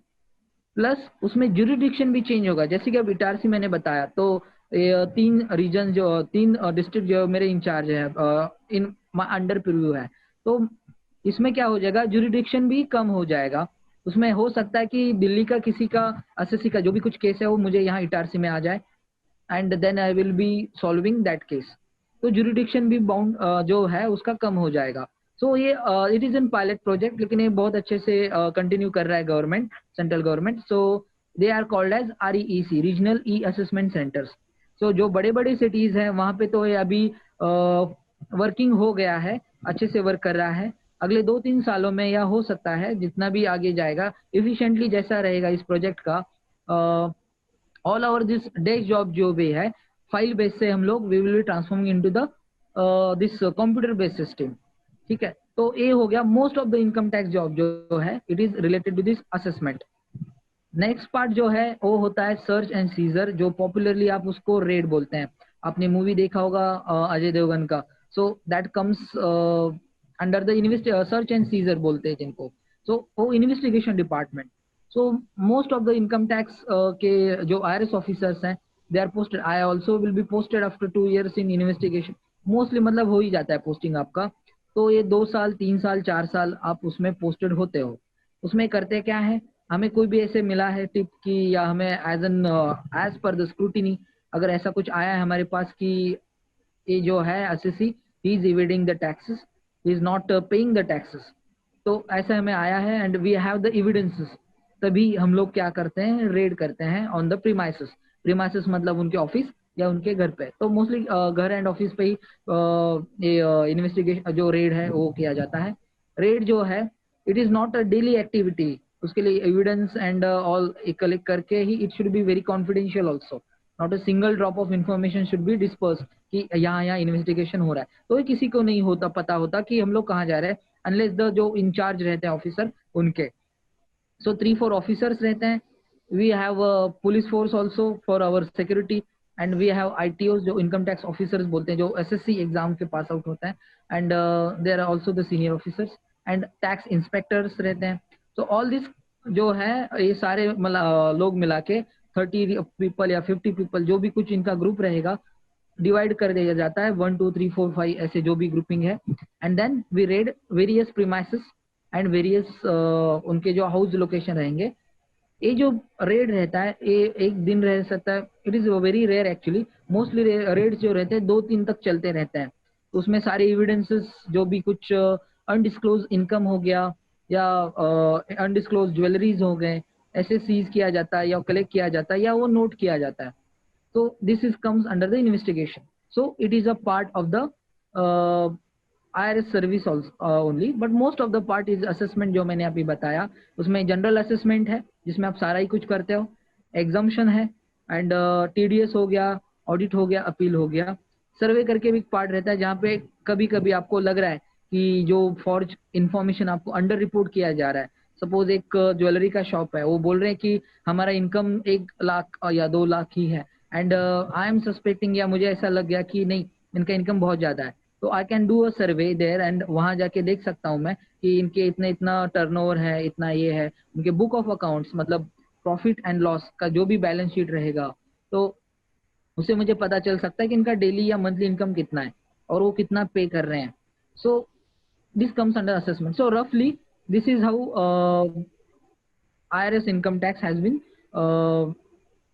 Plus उसमें ज्यूरिडिक्शन भी चेंज होगा, जैसे कि अब इटारसी मैंने बताया, तो ये 3 रीजन जो 3 डिस्ट्रिक्ट जो मेरे इंचार्ज है इन अंडर प्रीव्यू है, तो इसमें क्या हो जाएगा, ज्यूरिडिक्शन भी कम हो जाएगा। उसमें हो सकता है कि दिल्ली का किसी का एसएससी का जो भी कुछ केस है वो मुझे यहाँ इटारसी में आ जाए, and then I will be solving that case. तो ज्यूरिडिक्शन भी बाउंड जो है उसका कम हो जाएगा। सो ये it is in pilot project, लेकिन ये बहुत अच्छे से कंटिन्यू कर रहा है government, central government. So they are called as REEC, regional E assessment centres. So जो बड़े बड़े सिटीज हैं वहां पे तो ये अभी वर्किंग हो गया है, अच्छे से वर्क कर रहा है। अगले 2-3 सालों में या हो सकता है जितना भी आगे जाएगा इफिशिएंटली जैसा रहेगा इस प्रोजेक्ट का, all over this day job जो भी है फाइल बेस से हम लोग we will be transforming into the this computer based system. ठीक है, तो ये हो गया most of the income tax job जो है it is related to this assessment. Next part जो है वो होता है सर्च एंड सीजर, जो पॉपुलरली आप उसको रेड बोलते हैं। आपने मूवी देखा होगा अजय देवगन का, so that comes under the search and seizure बोलते हैं जिनको, सो वो investigation department. So most of the income tax के जो IRS ऑफिसर्स हैं they are posted. I also will be posted after 2 years in investigation. Mostly मतलब हो ही जाता है पोस्टिंग आपका. तो ये 2 साल 3 साल 4 साल आप उसमें पोस्टेड होते हो. उसमें करते क्या है, हमें कोई भी ऐसे मिला है टिप की, या हमें एज पर द स्क्रूटिनी अगर ऐसा कुछ आया है हमारे पास कि ये जो है SSC he is evading the taxes, he is not paying the taxes, तो ऐसा हमें आया है and we have the evidences, तभी हम लोग क्या करते हैं, रेड करते हैं ऑन द प्रीमाइसेस. प्रीमाइसेस मतलब उनके ऑफिस या उनके घर पे. तो मोस्टली घर एंड ऑफिस पे ही ये इन्वेस्टिगेशन जो रेड है वो किया जाता है. रेड जो है it is not a daily activity. उसके लिए एविडेंस एंड ऑल कलेक्ट करके ही it should be very confidential also. Not a single drop of information should be disperse कि यहाँ यहाँ इन्वेस्टिगेशन हो रहा है. तो ये किसी को नहीं होता, पता होता कि हम लोग कहाँ जा रहे हैं, अनलेस द जो इंचार्ज रहते हैं ऑफिसर उनके. सो 3-4 ऑफिसर्स रहते हैं. We have police force also for our security, and we have ITO जो इनकम टैक्स ऑफिसर्स बोलते हैं, जो एसएससी एग्जाम के पास आउट होता है. And there are also the senior officers and tax inspectors रहते हैं. तो ऑल दिस जो है ये सारे लोग मिला के 30 पीपल या 50 पीपल जो भी कुछ इनका ग्रुप रहेगा डिवाइड कर दिया जाता है, 1 2 3 4 5 ऐसे जो भी ग्रुपिंग है. And then we raid various premises and various उनके जो हाउस लोकेशन रहेंगे. ये जो रेड रहता है ये एक दिन रह सकता है. It is very rare actually. Mostly raid जो रहते हैं 2-3 तक चलते रहते हैं. तो उसमें सारे एविडेंसेस जो भी कुछ अनडिस्क्लोज इनकम हो गया या अनडिस्क्लोज ज्वेलरीज हो गए, ऐसे सीज किया जाता है या कलेक्ट किया जाता है या वो नोट किया जाता है. So this is comes under the investigation. So it is a part of the IRS service also, only, but most of the part is assessment जो मैंने अभी बताया. उसमें जनरल असेसमेंट है जिसमें आप सारा ही कुछ करते हो, एग्जाम्शन है एंड टीडीएस हो गया, ऑडिट हो गया, अपील हो गया. सर्वे करके भी पार्ट रहता है जहाँ पे कभी कभी आपको लग रहा है कि जो फॉर्ज इंफॉर्मेशन आपको अंडर रिपोर्ट किया जा रहा है. सपोज एक ज्वेलरी का शॉप है, वो बोल रहे हैं कि हमारा इनकम 1 लाख या 2 लाख ही है, एंड आई एम सस्पेक्टिंग या मुझे ऐसा लग गया कि नहीं इनका इनकम बहुत ज्यादा है. तो I can do a survey there and वहां जाके देख सकता हूँ मैं कि इनके इतना टर्नओवर है, इतना ये है. उनके बुक ऑफ अकाउंट्स मतलब प्रॉफिट एंड लॉस का जो भी बैलेंस शीट रहेगा, तो उससे मुझे पता चल सकता है कि इनका डेली या मंथली इनकम कितना है और वो कितना पे कर रहे हैं. So this comes under assessment. So रफली this is how IRS income tax has been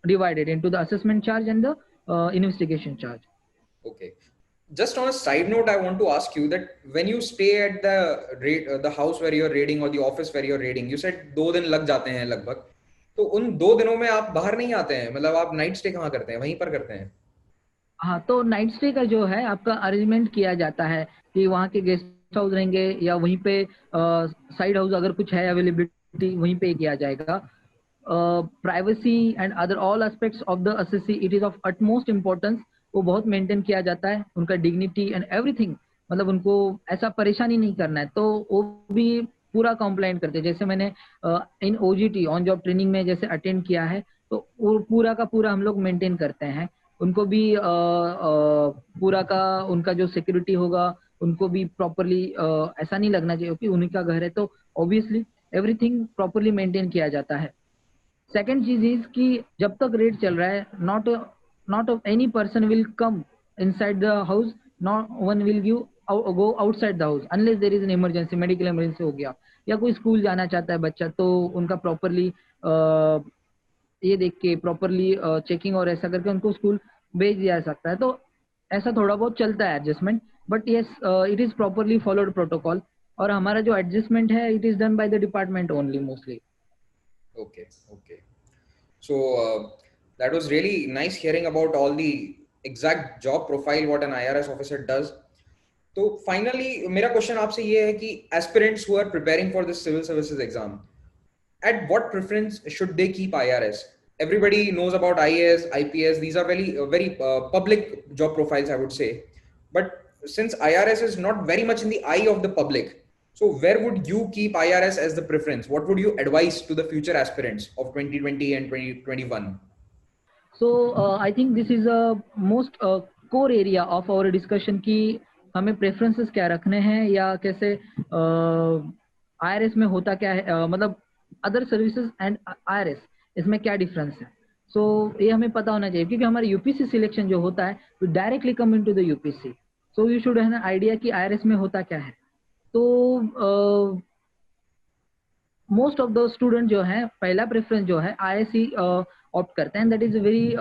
divided into the assessment charge and the investigation charge. Okay. Just on a side note, I want to ask you that when you stay at the house where you're raiding or the office where you're raiding, you said 2 दिन लग जाते हैं लगभग. तो उन 2 दिनों में आप बाहर नहीं आते हैं, मतलब आप नाइट स्टे कहाँ करते हैं, वहीं पर करते हैं? हाँ, तो नाइट स्टे का जो है आपका अरेंजमेंट किया जाता है कि वहाँ के गेस्ट हाउस रहेंगे या वहीं पे साइड हाउस अगर कुछ है अवेलेबिलिटी वहीं पे किया जाएगा. Privacy and other all aspects of the assessee it is of utmost importance. वो बहुत मेंटेन किया जाता है, उनका डिग्निटी एंड एवरीथिंग, मतलब उनको ऐसा परेशानी नहीं करना है. तो वो भी पूरा कंप्लाइंट करते हैं. जैसे मैंने इन ओजीटी ऑन जॉब ट्रेनिंग में जैसे अटेंड किया है, तो वो पूरा का पूरा हम लोग मेंटेन करते हैं. उनको भी पूरा का उनका जो सिक्योरिटी होगा उनको भी प्रॉपरली ऐसा नहीं लगना चाहिए कि उन्हीं का घर है. तो ऑब्वियसली एवरीथिंग प्रॉपरली मेंटेन किया जाता है. सेकेंड चीज इज कि जब तक रेड चल रहा है not any person will come inside the house, not one will give go outside the house unless there is an emergency, medical emergency हो गया या कोई स्कूल जाना चाहता है बच्चा, तो उनका प्रॉपरली ये देख के प्रॉपरली चेकिंग और ऐसा करके उनको स्कूल भेज दिया जा सकता है. तो ऐसा थोड़ा बहुत चलता है adjustment, but yes it is properly followed protocol. और हमारा जो एडजस्टमेंट है it is done by the department only mostly. Okay, okay. So that was really nice hearing about all the exact job profile what an IRS officer does. तो finally मेरा क्वेश्चन आपसे ये है कि aspirants who are preparing for this civil services exam, at what preference should they keep IRS? Everybody knows about IAS, IPS. These are very public job profiles, I would say. But since IRS is not very much in the eye of the public, so where would you keep IRS as the preference? What would you advise to the future aspirants of 2020 and 2021? So I think this is a most core area of our discussion कि हमें प्रेफरेंसेस क्या रखने हैं या कैसे IRS में होता क्या है, मतलब अदर सर्विसेज एंड IRS इसमें क्या डिफरेंस है. सो ये हमें पता होना चाहिए, क्योंकि हमारा यूपीसी सिलेक्शन जो होता है तो directly come into the UPC, so you should have an idea कि आईआरएस में होता क्या है। तो मोस्ट ऑफ द स्टूडेंट जो है पहला प्रेफरेंस जो है आईएएस ही ऑप्ट करते हैं, that is very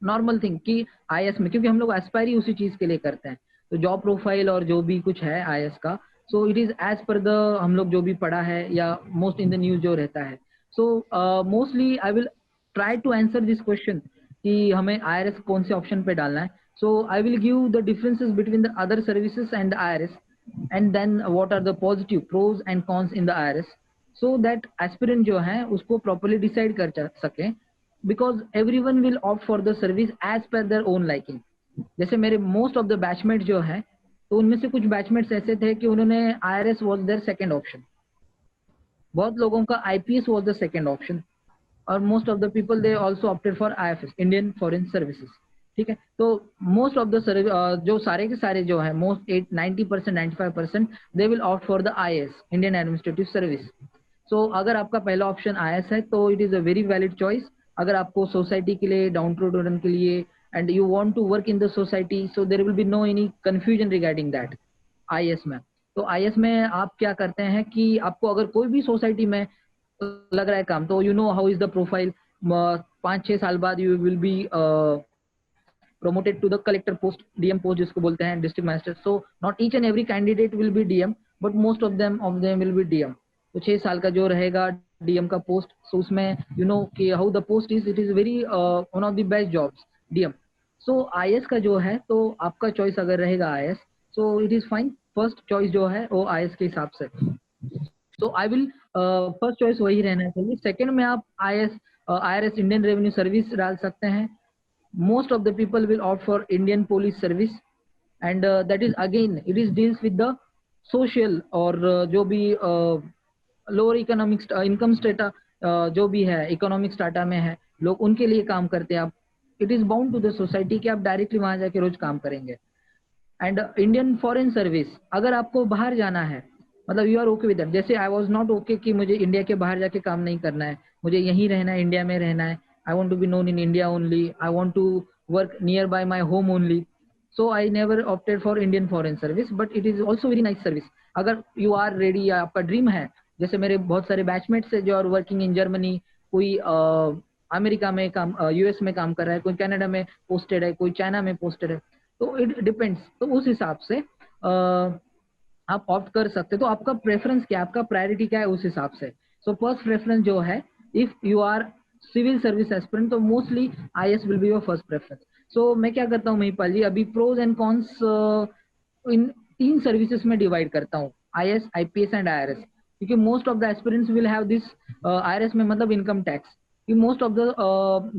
normal thing कि आईएएस में, क्योंकि हम लोग एस्पायर ही उसी चीज के लिए करते हैं। तो जॉब प्रोफाइल और जो भी कुछ है आईएएस का, so it is as per the हम लोग जो भी पढ़ा है या मोस्ट इन द न्यूज जो रहता है। So mostly I will try to answer this question कि हमें आईआरएस कौन से ऑप्शन पे डालना है। So I will give the differences between the other services and IRS, and then what are the positive pros and cons in the IRS, so that aspirant जो है उसको properly decide कर सके, because everyone will opt for the service as per their own liking। जैसे मेरे most of the batchmates जो है, तो उनमें से कुछ batchmates ऐसे थे कि उन्होंने IRS was their second option, बहुत लोगों का IPS was the second option, और most of the people they also opted for IFS, Indian foreign services. ठीक है, तो मोस्ट ऑफ द जो सारे के सारे जो है most 90% 95% they will opt for the IAS, Indian administrative service. So अगर आपका पहला ऑप्शन आईएएस है तो it is a very valid choice. अगर आपको सोसाइटी के लिए, डाउन टू अर्थ के लिए, and you want to work in the society, so there will be no any confusion regarding that IAS में। तो आईएएस में आप क्या करते हैं कि आपको अगर कोई भी सोसाइटी में लग रहा है काम, तो you know how is the profile, 5-6 साल बाद you will B promoted to the collector post, DM post जिसको बोलते हैं, district magistrate। So not each and every candidate will be DM, but most of them will be DM। तो 6 साल का जो रहेगा DM का पोस्ट, so उसमें you know कि how the post is, it is very one of the best jobs DM। so IS का जो है, तो आपका चॉइस अगर रहेगा IS, so it is fine। First choice जो है वो IS के हिसाब से, so I will first choice वही रहना चाहिए। सेकंड में आप IRS इंडियन रेवेन्यू सर्विस डाल सकते हैं। most of the people will opt for Indian police service, and that is again it is deals with the social और जो भी लोअर इकोनॉमिक इनकम स्टेटा जो भी है इकोनॉमिक स्टाटा में है लोग, उनके लिए काम करते हैं आप। It is bound to the society कि आप डायरेक्टली वहां जाके रोज काम करेंगे। एंड इंडियन फॉरेन सर्विस, अगर आपको बाहर जाना है, मतलब you are okay with that. जैसे आई वाज नॉट ओके कि मुझे इंडिया के बाहर जाके काम नहीं करना है, मुझे यहीं रहना है, इंडिया में रहना है। I want to be known in India only. I want to work nearby my home only. So I never opted for Indian Foreign Service, but it is also very nice service. अगर you are ready या आपका ड्रीम है, जैसे मेरे बहुत सारे बैचमेट्स है जो आर वर्किंग इन जर्मनी, कोई अमेरिका में काम, यूएस में काम कर रहा है, कोई कनाडा में पोस्टेड है, कोई चाइना में पोस्टेड है, तो इट डिपेंड्स। तो उस हिसाब से आप ऑप्ट कर सकते। तो आपका प्रेफरेंस क्या है, आपका प्रायोरिटी क्या है, उस हिसाब से। सो फर्स्ट प्रेफरेंस जो है, if you are civil service aspirant, तो mostly IAS will be your first preference. So मैं क्या करता हूँ महिपाल जी, अभी pros and cons in 3 services में डिवाइड करता हूँ, आईएएस, आईपीएस एंड आईआरएस। क्योंकि most of the aspirants will have this, IRS में मतलब इनकम टैक्स, कि मोस्ट ऑफ द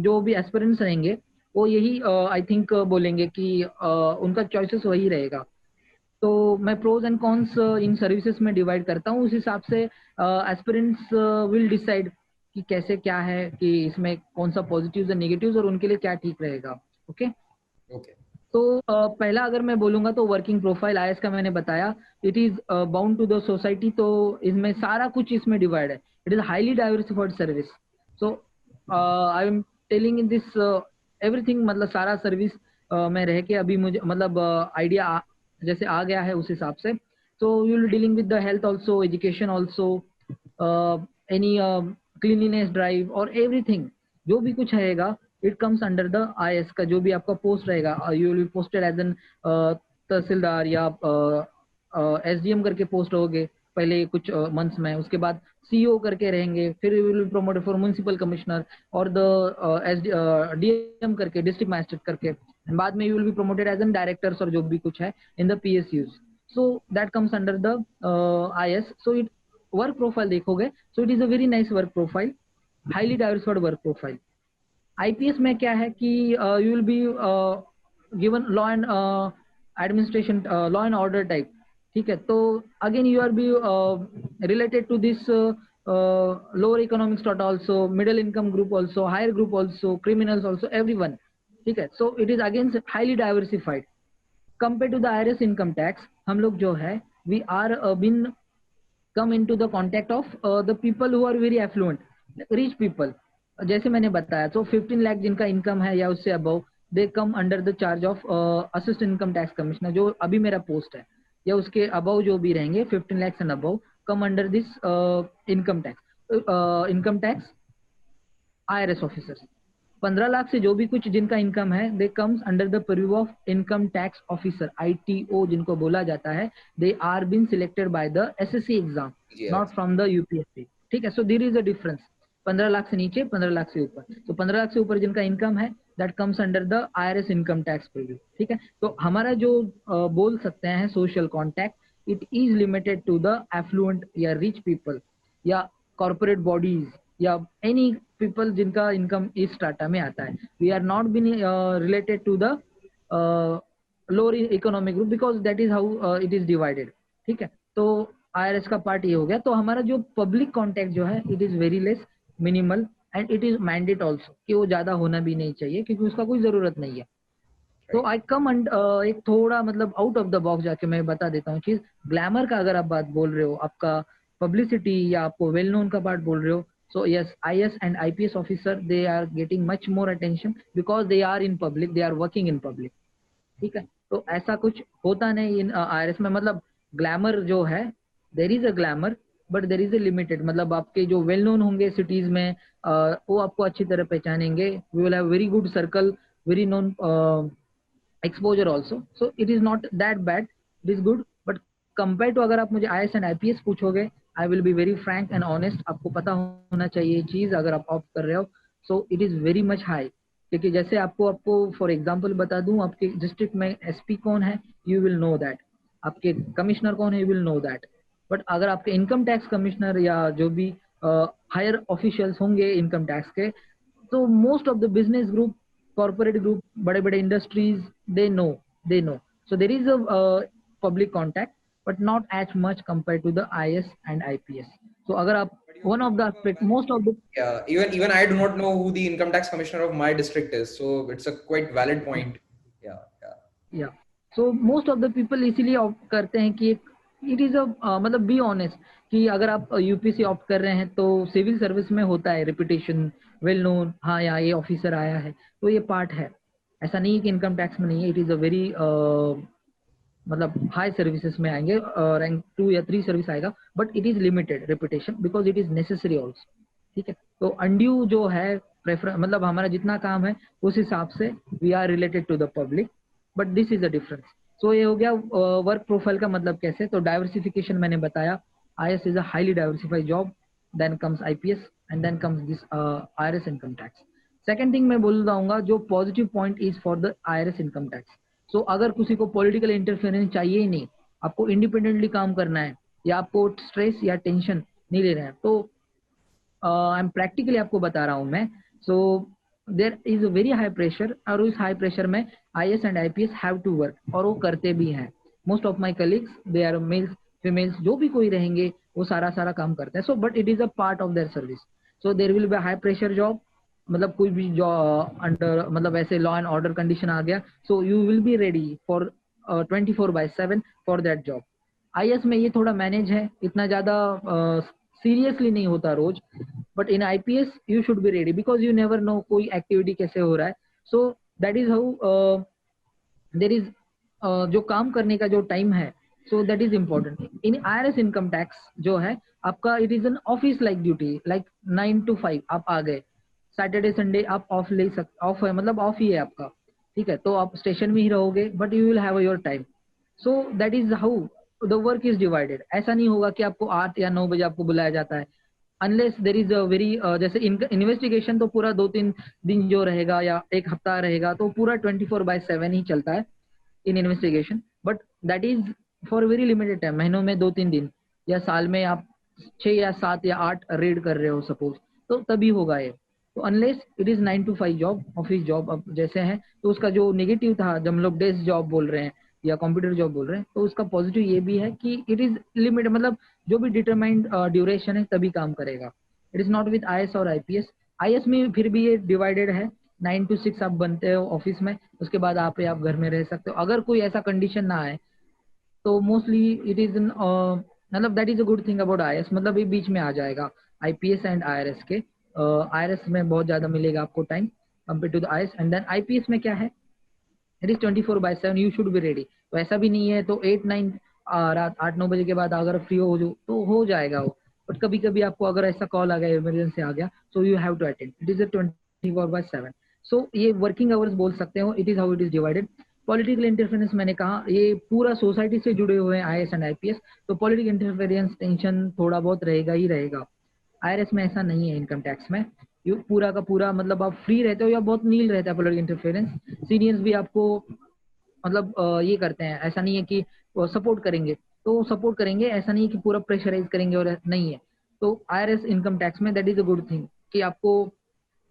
जो भी एस्पिरेंट्स रहेंगे वो यही आई थिंक बोलेंगे कि उनका चॉइसेस वही रहेगा। तो मैं pros and cons in services में डिवाइड करता हूँ, उस हिसाब से एस्पिरेंट्स विल डिसाइड कि कैसे क्या है, कि इसमें कौन सा पॉजिटिव्स और नेगेटिव्स और उनके लिए क्या ठीक रहेगा। Okay okay. तो पहला अगर मैं बोलूंगा तो वर्किंग प्रोफाइल आईएएस का मैंने बताया, it is bound to the society. तो इसमें सारा कुछ इसमें डिवाइड है, it is highly diversified service. So I am telling in this everything, मतलब सारा सर्विस में रह के अभी मुझे मतलब आइडिया जैसे आ गया है उस हिसाब से। So you will dealing with the health also, education also, any cleanliness drive और एवरीथिंग जो भी कुछ रहेगा, it comes under the IAS का। जो भी आपका पोस्ट रहेगा, you will be posted as an tehsildar या एसडीएम करके पोस्ट होगे पहले कुछ मंथ्स में, उसके बाद सीईओ करके रहेंगे, फिर you will be promoted for municipal commissioner और द डीएम करके, डिस्ट्रिक्ट मैजिस्ट्रेट करके, बाद में you will be promoted as an directors और जो भी कुछ है in the PSUs. So that comes under the IAS. So it work profile देखोगे, so it is a very nice work profile, highly diversified work profile. IPS में क्या है कि you will be given law and administration, law and order type. ठीक है, तो again you are be related to this lower economic start also, middle income group also, higher group also, criminals also, everyone. ठीक है, so it is again highly diversified compare to the IRS income tax. हम लोग जो है we are been come into the contact of the people who are very affluent, rich people, जैसे मैंने बताया, तो 15 लाख जिनका इनकम है या उससे above, they come under the charge of assistant income tax commissioner, जो अभी मेरा पोस्ट है, या उसके अबव जो भी रहेंगे 15 lakh and above, come under this income tax IRS officers. 15 lakh से जो भी कुछ जिनका इनकम है, they comes under the purview of income tax officer, ITO जिनको बोला जाता है। They are been selected by the SSC exam, not from the UPSC। ठीक है, so there is a difference, 15 lakh से नीचे, 15 लाख से ऊपर। तो 15 लाख से ऊपर जिनका इनकम है, that comes under the IRS income tax purview. ठीक है, तो हमारा जो बोल सकते हैं social contact, it is limited to the affluent या रिच पीपल या कॉर्पोरेट बॉडीज या एनी पीपल जिनका इनकम इस स्टाटा में आता है। We are not been related to the lower economic group, because that is how it is divided. ठीक है, तो IRS का पार्ट ये हो गया। तो हमारा जो पब्लिक कॉन्टैक्ट जो है, it is very less, minimal, and it is mandate also, कि वो ज्यादा होना भी नहीं चाहिए क्योंकि उसका कोई जरूरत नहीं है। तो आई कम एक थोड़ा मतलब आउट ऑफ द बॉक्स जाके मैं बता देता हूँ चीज। ग्लैमर का अगर आप बात बोल रहे हो, आपका पब्लिसिटी या आपको वेल नोन का पार्ट बोल रहे हो, so yes, IS and IPS officer, they are getting much more attention because they are in public, they are working in public। ठीक है, तो ऐसा कुछ होता नहीं इन IRS में। मतलब ग्लैमर जो है, there is a glamour, but there is a limited. मतलब आपके जो वेल नोन होंगे सिटीज में, वो आपको अच्छी तरह पहचानेंगे। We will have very good circle, very known exposure also, so it is not that bad, it is good, but compared to अगर आप मुझे IS and IPS पूछोगे, I will be very frank and honest, आपको पता होना चाहिए ये चीज अगर आप ऑप्ट कर रहे हो। so it is very much high, क्योंकि जैसे आपको फॉर एग्जांपल बता दूं, आपके डिस्ट्रिक्ट में SP कौन है, you will know that, आपके कमिश्नर कौन है, you will know that, but अगर आपके इनकम टैक्स कमिश्नर या जो भी हायर ऑफिशियल्स होंगे इनकम टैक्स के, तो most of the business group, corporate group, बड़े बड़े industries, they know so there is a public contact, but not as much compared to the IS and IPS। so अगर आप one of the aspect, most of the, Yeah, even I do not know who the income tax commissioner of my district is, so it's a quite valid point. Yeah, yeah, या सो मोस्ट ऑफ द पीपल इसीलिए ऑप्ट करते हैं कि इट इज अ मतलब बी ऑनेस्ट, कि अगर आप UPC ऑप्ट कर रहे हैं तो सिविल सर्विस में होता है रेपुटेशन, वेल नोन, हाँ यहाँ ये ऑफिसर आया है, तो ये पार्ट है। ऐसा नहीं है कि इनकम टैक्स में नहीं है, इट इज अ वेरी मतलब हाई सर्विसेज में आएंगे, रैंक 2 या 3 सर्विस आएगा, but it is limited reputation because it is necessary also. ठीक है, तो अनड्यू जो है प्रेफर, मतलब हमारा जितना काम है उस हिसाब से we are related to the public, but this is the difference. So ये हो गया वर्क प्रोफाइल का मतलब कैसे। तो डाइवर्सिफिकेशन मैंने बताया, IS is a highly diversified job, then comes IPS, and then comes this IRS income tax. Second thing मैं बोल रहा जो positive point is for the IRS income tax. So अगर किसी को पॉलिटिकल इंटरफेरेंस चाहिए ही नहीं, आपको इंडिपेंडेंटली काम करना है, या आपको स्ट्रेस या टेंशन नहीं ले रहे हैं, तो आई एम प्रैक्टिकली आपको बता रहा हूँ मैं। So there is a very high pressure, और उस हाई प्रेशर में IS and IPS have to work, और वो करते भी हैं। Most of my colleagues, they are males females, जो भी कोई रहेंगे वो सारा काम करते हैं। So but it is a part of their service. So there will be high pressure job, मतलब कोई भी जॉब अंडर, मतलब ऐसे लॉ एंड ऑर्डर कंडीशन आ गया, so you will B ready for 24/7 for that job. IS में ये थोड़ा मैनेज है, इतना ज्यादा सीरियसली नहीं होता रोज, but in IPS you should be ready because you never know कोई एक्टिविटी कैसे हो रहा है। So that is how there is जो काम करने का जो टाइम है, so that is important. In IRS income tax जो है आपका, it is an office like duty, like 9 to 5 आप आ गए, सैटरडे संडे आप ऑफ ले सकते, ऑफ है मतलब ऑफ ही है आपका। ठीक है, तो आप स्टेशन में ही रहोगे, but you will have your time. So that is how the work is divided. ऐसा नहीं होगा कि आपको 8 या 9 बजे आपको बुलाया जाता है, unless there is a very, जैसे इन्वेस्टिगेशन तो पूरा 2-3 दिन जो रहेगा या एक हफ्ता रहेगा, तो पूरा 24/7 ही चलता है इन investigation, but that is for very limited time, महीनों में 2-3 दिन, या साल में आप 6 या 7 या 8 रेड कर रहे हो सपोज, तो तभी होगा ये। तो unless it is 9 to 5 job, office job अब जैसे है, तो उसका जो नेगेटिव था, जब हम लोग डेस्क जॉब बोल रहे हैं या कंप्यूटर जॉब बोल रहे हैं, तो उसका पॉजिटिव ये भी है कि इट इज लिमिटेड, मतलब जो भी डिटरमाइंड ड्यूरेशन है तभी काम करेगा। It is not with IS और IPS में फिर भी ये डिवाइडेड है, 9 to 6 आप बनते हो ऑफिस में, उसके बाद आप घर में रह सकते हो। अगर कोई ऐसा कंडीशन ना आए तो मोस्टली इट इज मतलब that is a good thing about IS, मतलब ये बीच में आ जाएगा IPS एंड IRS के IRS में बहुत ज्यादा मिलेगा आपको time compare to the IS। And then IPS में क्या है, it is 24/7, you should be ready. तो ऐसा भी नहीं है तो 8-9 रात 8-9 बजे के बाद अगर फ्री हो जो तो हो जाएगा वो। बट कभी कभी आपको अगर ऐसा कॉल आ गया, इमरजेंसी आ गया, so you have to attend. It is a 24/7। सो ये वर्किंग आवर्स बोल सकते हो, it is how it is divided. Political interference मैंने कहा ये पूरा सोसाइटी से जुड़े हुए हैं IS एंड IPS, तो पॉलिटिकल इंटरफेरेंस टेंशन थोड़ा बहुत रहेगा ही रहेगा। IRS में ऐसा नहीं है, इनकम टैक्स में यू पूरा का पूरा मतलब आप फ्री रहते हो या बहुत नील रहता है पॉलिटिकल इंटरफेरेंस। सीनियर्स भी आपको मतलब ये करते हैं, ऐसा नहीं है कि सपोर्ट करेंगे, तो सपोर्ट करेंगे, ऐसा नहीं है कि पूरा प्रेशराइज करेंगे और नहीं है। तो IRS इनकम टैक्स में that is a good thing कि आपको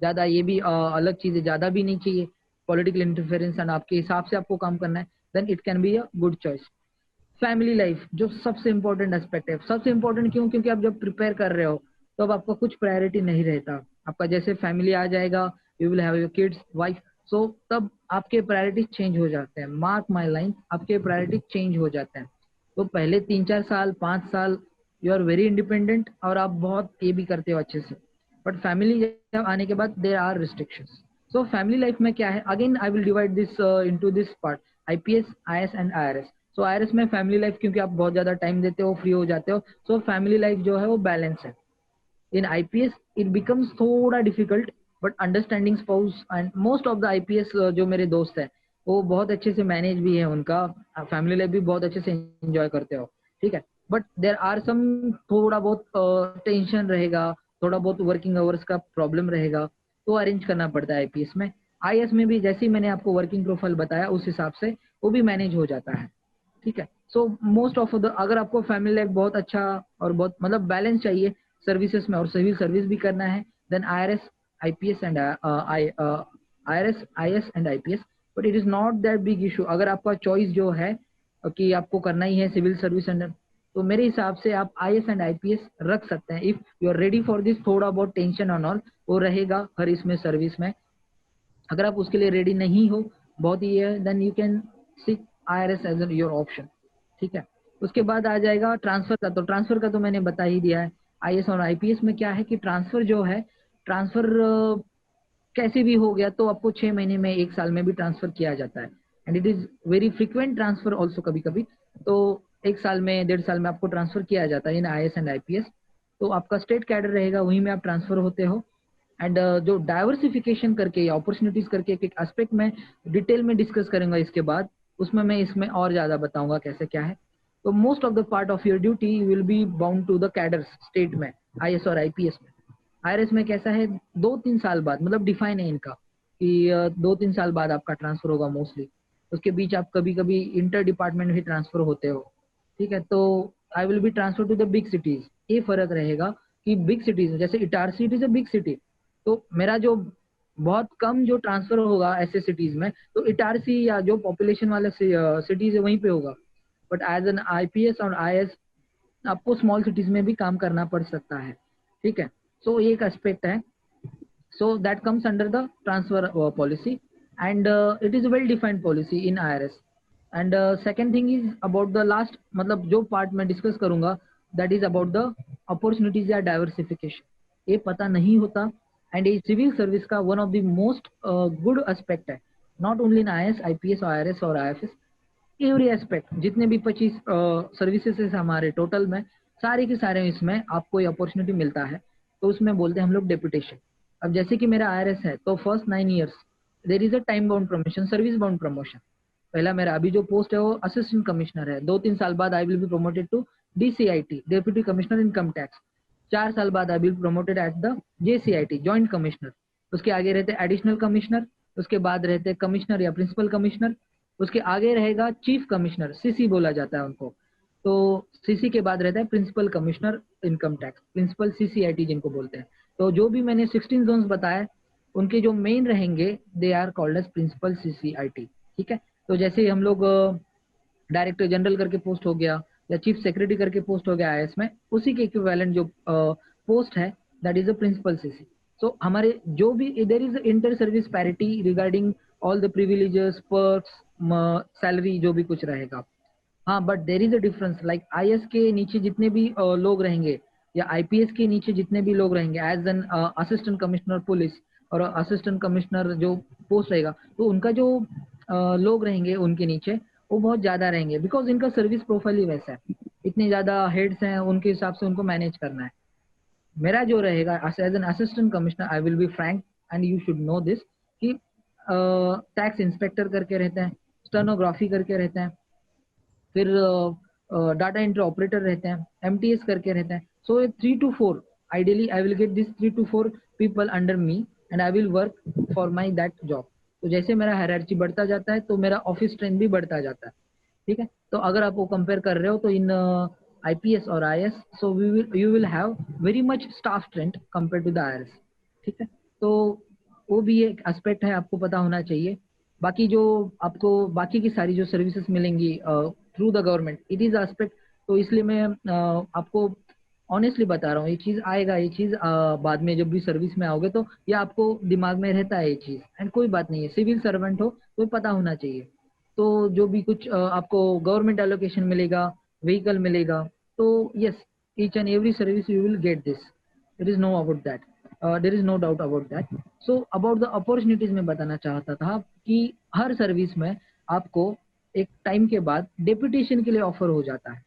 ज्यादा ये भी अलग चीजें ज्यादा भी नहीं चाहिए, पॉलिटिकल इंटरफेरेंस एंड आपके हिसाब से आपको काम करना है, then it can be a good choice. Family life जो सबसे इंपॉर्टेंट एस्पेक्ट है, सबसे इंपॉर्टेंट क्यों, क्योंकि आप जब प्रिपेयर कर रहे हो तो अब आपका कुछ प्रायोरिटी नहीं रहता। आपका जैसे फैमिली आ जाएगा, you will have your kids wife, so तब आपके प्रायोरिटीज चेंज हो जाते हैं। मार्क माई लाइन, आपके प्रायोरिटीज चेंज हो जाते हैं। तो पहले 3-4 साल 5 साल यू आर वेरी इंडिपेंडेंट और आप बहुत ये भी करते हो अच्छे से, बट फैमिली आने के बाद there are restrictions. So family life में क्या है, again I will divide this into this part, IPS IS and IRS। So IRS में फैमिली लाइफ क्योंकि आप बहुत ज्यादा टाइम देते हो, फ्री हो जाते हो, सो फैमिली लाइफ जो है वो बैलेंस है। इन IPS इट बिकम्स थोड़ा difficult, but understanding spouse and most of the IPS जो मेरे दोस्त हैं वो बहुत अच्छे से मैनेज भी है उनका फैमिली लाइफ भी बहुत अच्छे से एंजॉय करते हो, ठीक है। बट देर आर सम थोड़ा बहुत टेंशन रहेगा, थोड़ा बहुत वर्किंग आवर्स का प्रॉब्लम रहेगा, तो अरेंज करना पड़ता है IPS में। IS में भी जैसे ही मैंने आपको वर्किंग प्रोफाइल बताया उस हिसाब से वो भी मैनेज हो जाता है, ठीक है। सो मोस्ट ऑफ द अगर आपको फैमिली लाइफ बहुत अच्छा और बहुत मतलब बैलेंस चाहिए सर्विसेज में और सिविल सर्विस भी करना है, then IRS IPS and IRS IS and IPS। But it is not that big issue अगर आपका चॉइस जो है कि आपको करना ही है सिविल सर्विस एंड, तो मेरे हिसाब से आप IS एंड IPS रख सकते हैं if you are ready for this. थोड़ा बहुत टेंशन ऑन ऑल वो रहेगा हर इसमें सर्विस में, अगर आप उसके लिए रेडी नहीं हो बहुत ही है, then you can seek IRS as your option, ठीक है। उसके बाद आ जाएगा ट्रांसफर का, तो ट्रांसफर का तो मैंने बता ही दिया है। IS और IPS में क्या है कि ट्रांसफर जो है, ट्रांसफर कैसे भी हो गया तो आपको 6 महीने में 1 साल में भी ट्रांसफर किया जाता है, and it is very frequent transfer also कभी कभी, तो 1 साल में 1.5 साल में आपको ट्रांसफर किया जाता है इन IS एंड IPS। तो आपका स्टेट कैडर रहेगा वहीं में आप ट्रांसफर होते हो। एंड जो डाइवर्सिफिकेशन करके या अपॉर्चुनिटीज करके एक एस्पेक्ट में डिटेल में डिस्कस करूंगा इसके बाद, उसमें मैं इसमें और ज्यादा बताऊंगा कैसे क्या है। तो most of the part of your duty will be bound to the cadres state में, IS और IPS में। IRS में कैसा है, 2-3 साल बाद मतलब डिफाइन है इनका कि 2-3 साल बाद आपका ट्रांसफर होगा मोस्टली, उसके बीच आप कभी कभी इंटर डिपार्टमेंट भी ट्रांसफर होते हो, ठीक है। तो I will be transfer to the big cities, ये फर्क रहेगा कि बिग सिटीज जैसे Itarsi it is a big city, तो मेरा जो बहुत कम जो ट्रांसफर होगा ऐसे सिटीज में, तो इटारसी या जो पॉपुलेशन वाले सिटीज है वहीं पे होगा। बट एज एन IPS और IS आपको स्मॉल सिटीज में भी काम करना पड़ सकता है, ठीक है। सो ये एक एस्पेक्ट है, so that comes under the transfer policy, and it is a well defined policy in IRS। and second thing is about the last मतलब जो part मैं discuss करूंगा, that is about the opportunities या diversification, ये पता नहीं होता, and ये civil service का one of the most good aspect है, not only in IS IPS और IRS और IFS, एवरी एस्पेक्ट जितने भी 25 सर्विसेज है हमारे टोटल में, सारे के सारे इसमें आपको ये अपॉर्चुनिटी मिलता है, तो उसमें बोलते हैं हम लोग डेपुटेशन। अब जैसे कि मेरा IRS है तो first 9 years there is a time bound promotion, service bound promotion. पहला मेरा अभी जो पोस्ट है वो असिस्टेंट कमिश्नर है, 2-3 साल बाद I will be promoted to DCIT deputy commissioner income tax, 4 साल बाद I will promoted at the JCIT joint commissioner, उसके आगे रहते एडिशनल कमिश्नर, उसके बाद रहते कमिश्नर या प्रिंसिपल कमिश्नर, उसके आगे रहेगा चीफ कमिश्नर, CC बोला जाता है उनको, तो CC के बाद रहता है principal commissioner income tax, principal CCIT जिनको बोलते हैं। तो जो भी मैंने 16 जोन्स बताए उनके जो मेन रहेंगे they are called as principal CCIT, ठीक है। तो जैसे हम लोग डायरेक्टर जनरल करके पोस्ट हो गया या चीफ सेक्रेटरी करके पोस्ट हो गया IS में, उसी के इक्विवेलेंट जो पोस्ट है that is a principal CC। So हमारे जो भी there is inter service parity regarding all the privileges perks salary जो भी कुछ रहेगा, हाँ। But there is a difference like IS के नीचे जितने भी लोग रहेंगे या आईपीएस के नीचे जितने भी लोग रहेंगे as an assistant commissioner police और असिस्टेंट कमिश्नर जो पोस्ट रहेगा, तो उनका जो लोग रहेंगे उनके नीचे वो बहुत ज्यादा रहेंगे, बिकॉज इनका सर्विस प्रोफाइल ही वैसा है, इतने ज्यादा हेड्स हैं, उनके हिसाब से उनको मैनेज करना है। मेरा जो रहेगा as an assistant commissioner, I will be frank and you should know this, कि टैक्स इंस्पेक्टर करके रहते हैं, स्टेनोग्राफी करके रहते हैं, फिर डाटा एंट्री ऑपरेटर रहते हैं, एमटीएस करके रहते हैं। सो 3 to 4, ideally I will get this 3 to 4 people under me and I will work for my that job. तो जैसे मेरा हायरार्की बढ़ता जाता है तो मेरा ऑफिस स्ट्रेंथ भी बढ़ता जाता है, ठीक है। तो अगर आप वो कंपेयर कर रहे हो तो इन आईपीएस और IAS, so you will have very much staff strength compare to the IRS, ठीक है। तो वो भी एक एस्पेक्ट है, आपको पता होना चाहिए। बाकी जो आपको बाकी की सारी जो सर्विसेज मिलेंगी through the government, it is aspect. तो इसलिए मैं आपको ऑनेस्टली बता रहा हूँ, ये चीज आएगा, ये चीज बाद में जब भी सर्विस में आओगे तो ये आपको दिमाग में रहता है ये चीज, एंड कोई बात नहीं है, सिविल सर्वेंट हो तो पता होना चाहिए। तो जो भी कुछ आपको गवर्नमेंट एलोकेशन मिलेगा, व्हीकल मिलेगा, तो yes, each and every service you will get this, there is no about that, there is no doubt about that. So about the opportunities में बताना चाहता था कि हर सर्विस में आपको एक टाइम के बाद डेपुटेशन के लिए ऑफर हो जाता है।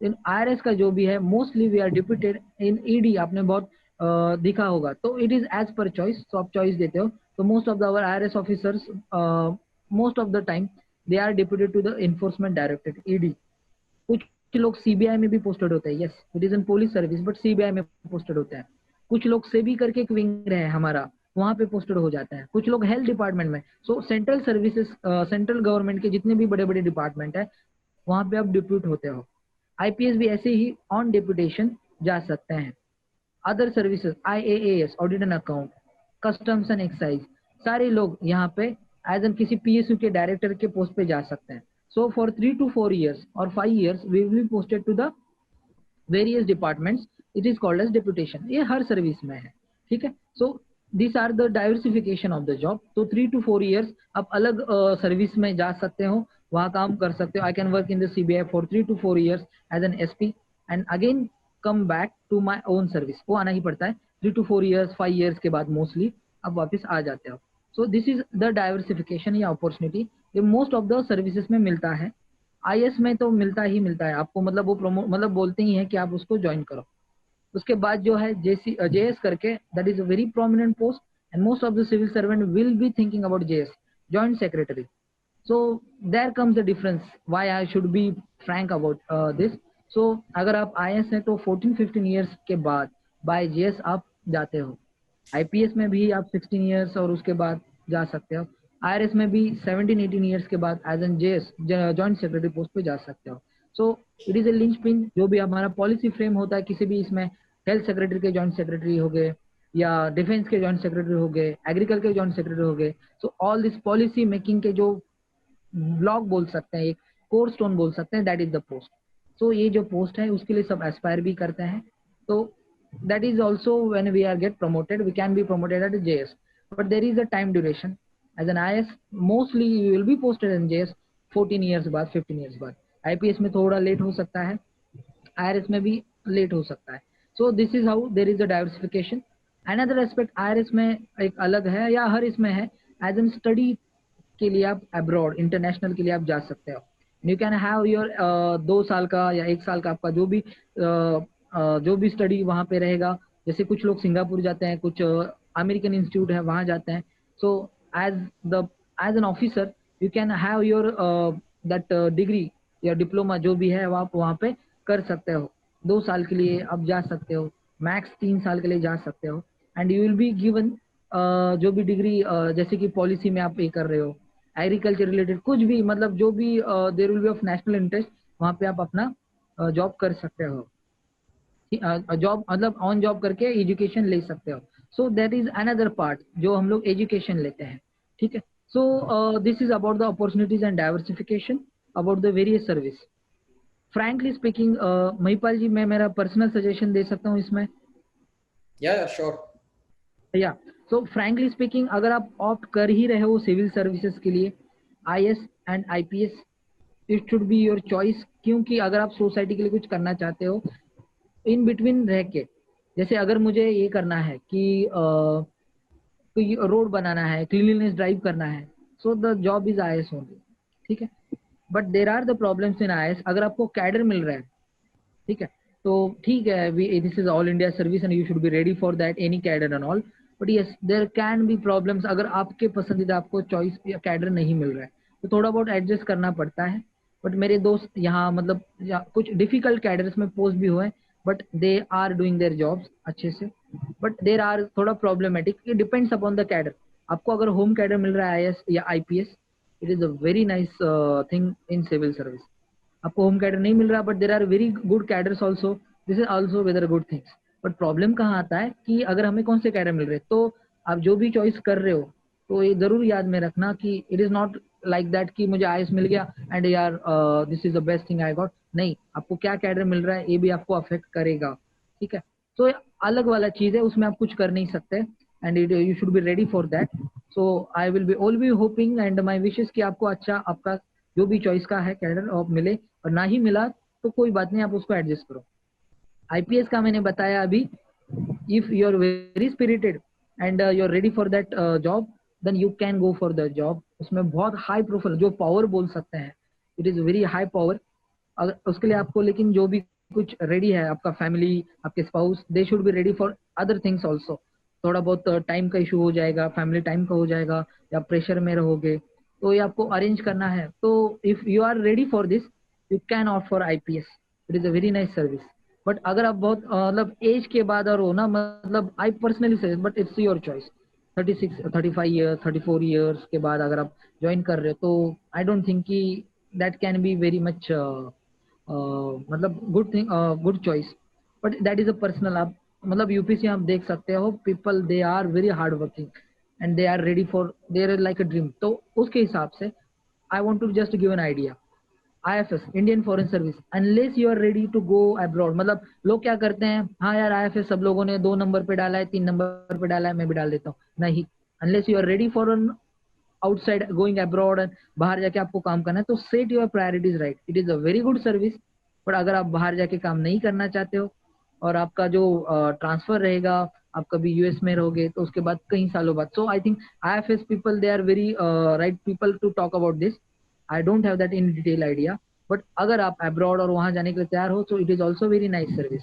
इन आईआरएस का जो भी है, mostly we are deputed in ED, आपने बहुत दिखा होगा, तो it is as per choice, तो आप चॉइस देते हो। तो most of the our IRS officers most of the time they are deputed to the enforcement directorate, ED. कुछ लोग सीबीआई में भी पोस्टेड होते हैं, yes it is in police service, but CBI में पोस्टेड होते हैं। कुछ लोग सेबी करके एक विंग रहे हमारा, वहां पे पोस्टेड हो जाते हैं। कुछ लोग हेल्थ डिपार्टमेंट में। सो सेंट्रल सर्विसेज, सेंट्रल गवर्नमेंट के जितने भी बड़े बड़े डिपार्टमेंट है, वहां पे आप डिप्यूट होते हो। आईपीएस भी ऐसे ही ऑन डिप्यूटेशन जा सकते हैं। Other services, IAS, audit and account, customs and excise, सारे लोग यहाँ पे एज एन किसी पीएसयू के डायरेक्टर के पोस्ट पे जा सकते हैं। सो फॉर 3 to 4 years और 5 years we will be posted to the various departments, it is called as deputation. ये हर सर्विस में है, ठीक है। So this are the diversification of the job. तो 3 to 4 years आप अलग सर्विस में जा सकते हो, वहाँ काम कर सकते हो। I can work in the CBI for 3 to 4 years as an SP and again come back to my own service. वो आना ही पड़ता है 3 to 4 years, 5 years के बाद मोस्टली आप वापस आ जाते हो। सो दिस इज द डाइवर्सिफिकेशन या अपॉर्चुनिटी, ये मोस्ट ऑफ द सर्विसेज में मिलता है। आईएएस में तो मिलता ही मिलता है आपको, मतलब वो प्रोमो मतलब बोलते ही है कि आप उसको ज्वाइन करो। उसके बाद जो है जेएस करके, that is a very prominent post and most of the civil servant will be thinking about JS, joint secretary. So there comes the difference, why I should be frank about this. So अगर आप आईएएस हैं तो 14-15 ईयर्स के बाद बाय जेएस आप जाते हो। आईपीएस में भी आप 16 ईयर्स और उसके बाद जा सकते हो। आईआरएस में भी 17-18 ईयर्स के बाद as an JS, joint secretary post पे जा सकते हो। So it is a linchpin, जो भी हमारा पॉलिसी फ्रेम होता है किसी भी इसमें, हेल्थ सेक्रेटरी के जॉइंट सेक्रेटरी हो गए, या डिफेंस के जॉइंट सेक्रेटरी हो गए, एग्रीकल्चर के जॉइंट सेक्रेटरी हो गए। So all this policy making के जो ब्लॉक बोल सकते हैं, एक कोर स्टोन बोल सकते हैं, दैट इज द पोस्ट। सो ये जो पोस्ट है उसके लिए सब एस्पायर भी करते हैं। तो that is also when we are get promoted, we can be promoted at JS, but there is a time duration. As an IS, mostly you will be posted in JS 14 years बाद, 15 years बाद। IPS में थोड़ा लेट हो सकता है, IRS में भी लेट हो सकता है। So this is how there is a diversification. Another aspect IRS में एक अलग है, या हर इसमें है, as an study के लिए आप अब्रॉड, इंटरनेशनल के लिए आप जा सकते हो। यू कैन हैव योर 2 साल का या 1 साल का आपका जो भी स्टडी वहाँ पे रहेगा। जैसे कुछ लोग सिंगापुर जाते हैं, कुछ अमेरिकन इंस्टीट्यूट है वहाँ जाते हैं। So as an officer you can have your that degree या डिप्लोमा जो भी है, आप वहाँ पे कर सकते हो। 2 साल के लिए आप जा सकते हो, मैक्स 3 साल के लिए जा सकते हो। And you will be given जो भी डिग्री, जैसे कि पॉलिसी में आप ये कर रहे हो, एग्रीकल्चर रिलेटेड कुछ भी, मतलब जो भी there will be of national interest, वहाँ पे आप अपना जॉब कर सकते हो। जॉब मतलब ऑन जॉब करके एजुकेशन ले सकते हो। So that is another part जो हम लोग एजुकेशन लेते हैं, ठीक है। So this is about the opportunities and diversification about the various service. Frankly speaking, Mahipal ji, मैं मेरा पर्सनल सजेशन दे सकता हूँ इसमें? या श्योर। या सो फ्रैंकली स्पीकिंग, अगर आप ऑप्ट कर ही रहे हो सिविल सर्विसेज के लिए, IAS and IPS, it should be your choice. क्योंकि अगर आप सोसाइटी के लिए कुछ करना चाहते हो, इन बिटवीन रह के, जैसे अगर मुझे ये करना है कि कोई रोड बनाना है, क्लीनलीनेस ड्राइव करना है, so the job is IAS only, ठीक है। But there are the problems in IAS, अगर आपको कैडर मिल रहा है, ठीक है, तो ठीक है, we this is all India service and you should be ready for that any cadre and all. But yes, there can be problems, अगर आपके पसंदीदा आपको चॉइस या कैडर नहीं मिल रहा है तो थोड़ा बहुत एडजस्ट करना पड़ता है। बट मेरे दोस्त यहाँ मतलब कुछ डिफिकल्ट कैडर्स में पोस्ट भी हुए, but they are doing their jobs अच्छे से। बट देर आर थोड़ा problematic, it depends upon the cadre. आपको अगर होम कैडर मिल रहा है आईएएस या IPS, it is a very nice thing in civil service. आपको होम कैडर नहीं मिल रहा, but there are very good cadres also, this is also whether good things. But problem कहाँ आता है कि अगर हमें कौन से कैडर मिल रहे हैं, तो आप जो भी चॉइस कर रहे हो तो ये जरूर याद में रखना कि it is not like that कि मुझे आईएएस मिल गया एंड यार this is the best thing I got. नहीं, आपको क्या कैडर मिल रहा है ये भी आपको अफेक्ट करेगा, ठीक है। तो अलग वाला चीज है, उसमें आप कुछ कर नहीं सकते and you should be ready for that. So I will be all be hoping and my wishes कि आपको अच्छा आपका जो भी चॉइस का है कैडर और मिले, और ना ही मिला तो कोई बात नहीं, आप उसको एडजस्ट करो। आईपीएस का मैंने बताया अभी, if you are very spirited and you are ready for that job, then you can go for the job। उसमें बहुत हाई प्रोफाइल जो पावर बोल सकते हैं, it is very high power. अगर उसके लिए आपको लेकिन जो भी कुछ रेडी है, आपका फैमिली, आपके spouse, they should be ready for other things also. थोड़ा बहुत टाइम का इशू हो जाएगा, फैमिली टाइम का हो जाएगा, या प्रेशर में रहोगे, तो ये आपको अरेंज करना है। तो if you are ready for this, you can opt for IPS, it is a very nice service. But अगर आप बहुत मतलब एज के बाद और हो ना, मतलब आई पर्सनली से, but it's your choice, 36 35 years 34 years के बाद अगर आप ज्वाइन कर रहे हो, तो आई डोंट थिंक कि that can be very much मतलब good thing, good choice. But that is a personal, आप मतलब यूपीसी आप देख सकते हो, people they are very hard working and they are ready for, they are like a dream. तो उसके हिसाब से I want to just give an idea. IFS, Indian foreign service, unless you are ready to go abroad, मतलब लोग क्या करते हैं, हाँ यार आईएफएस सब लोगों ने 2 नंबर पे डाला है, 3 नंबर पे डाला है, मैं भी डाल देता हूँ। नहीं, unless you are ready for an outside going abroad, बाहर जाके आपको काम करना है, तो set your priorities right, it is a very good service. But अगर आप बाहर जाके काम नहीं करना चाहते हो और आपका जो ट्रांसफर रहेगा, आप कभी यूएस में रहोगे तो उसके बाद कई सालों बाद, so I think IFS people they are very right people to talk about this. I don't have that in detail idea. But अगर आप अब्रॉड और वहां जाने के लिए तैयार हो, तो it is also very nice service.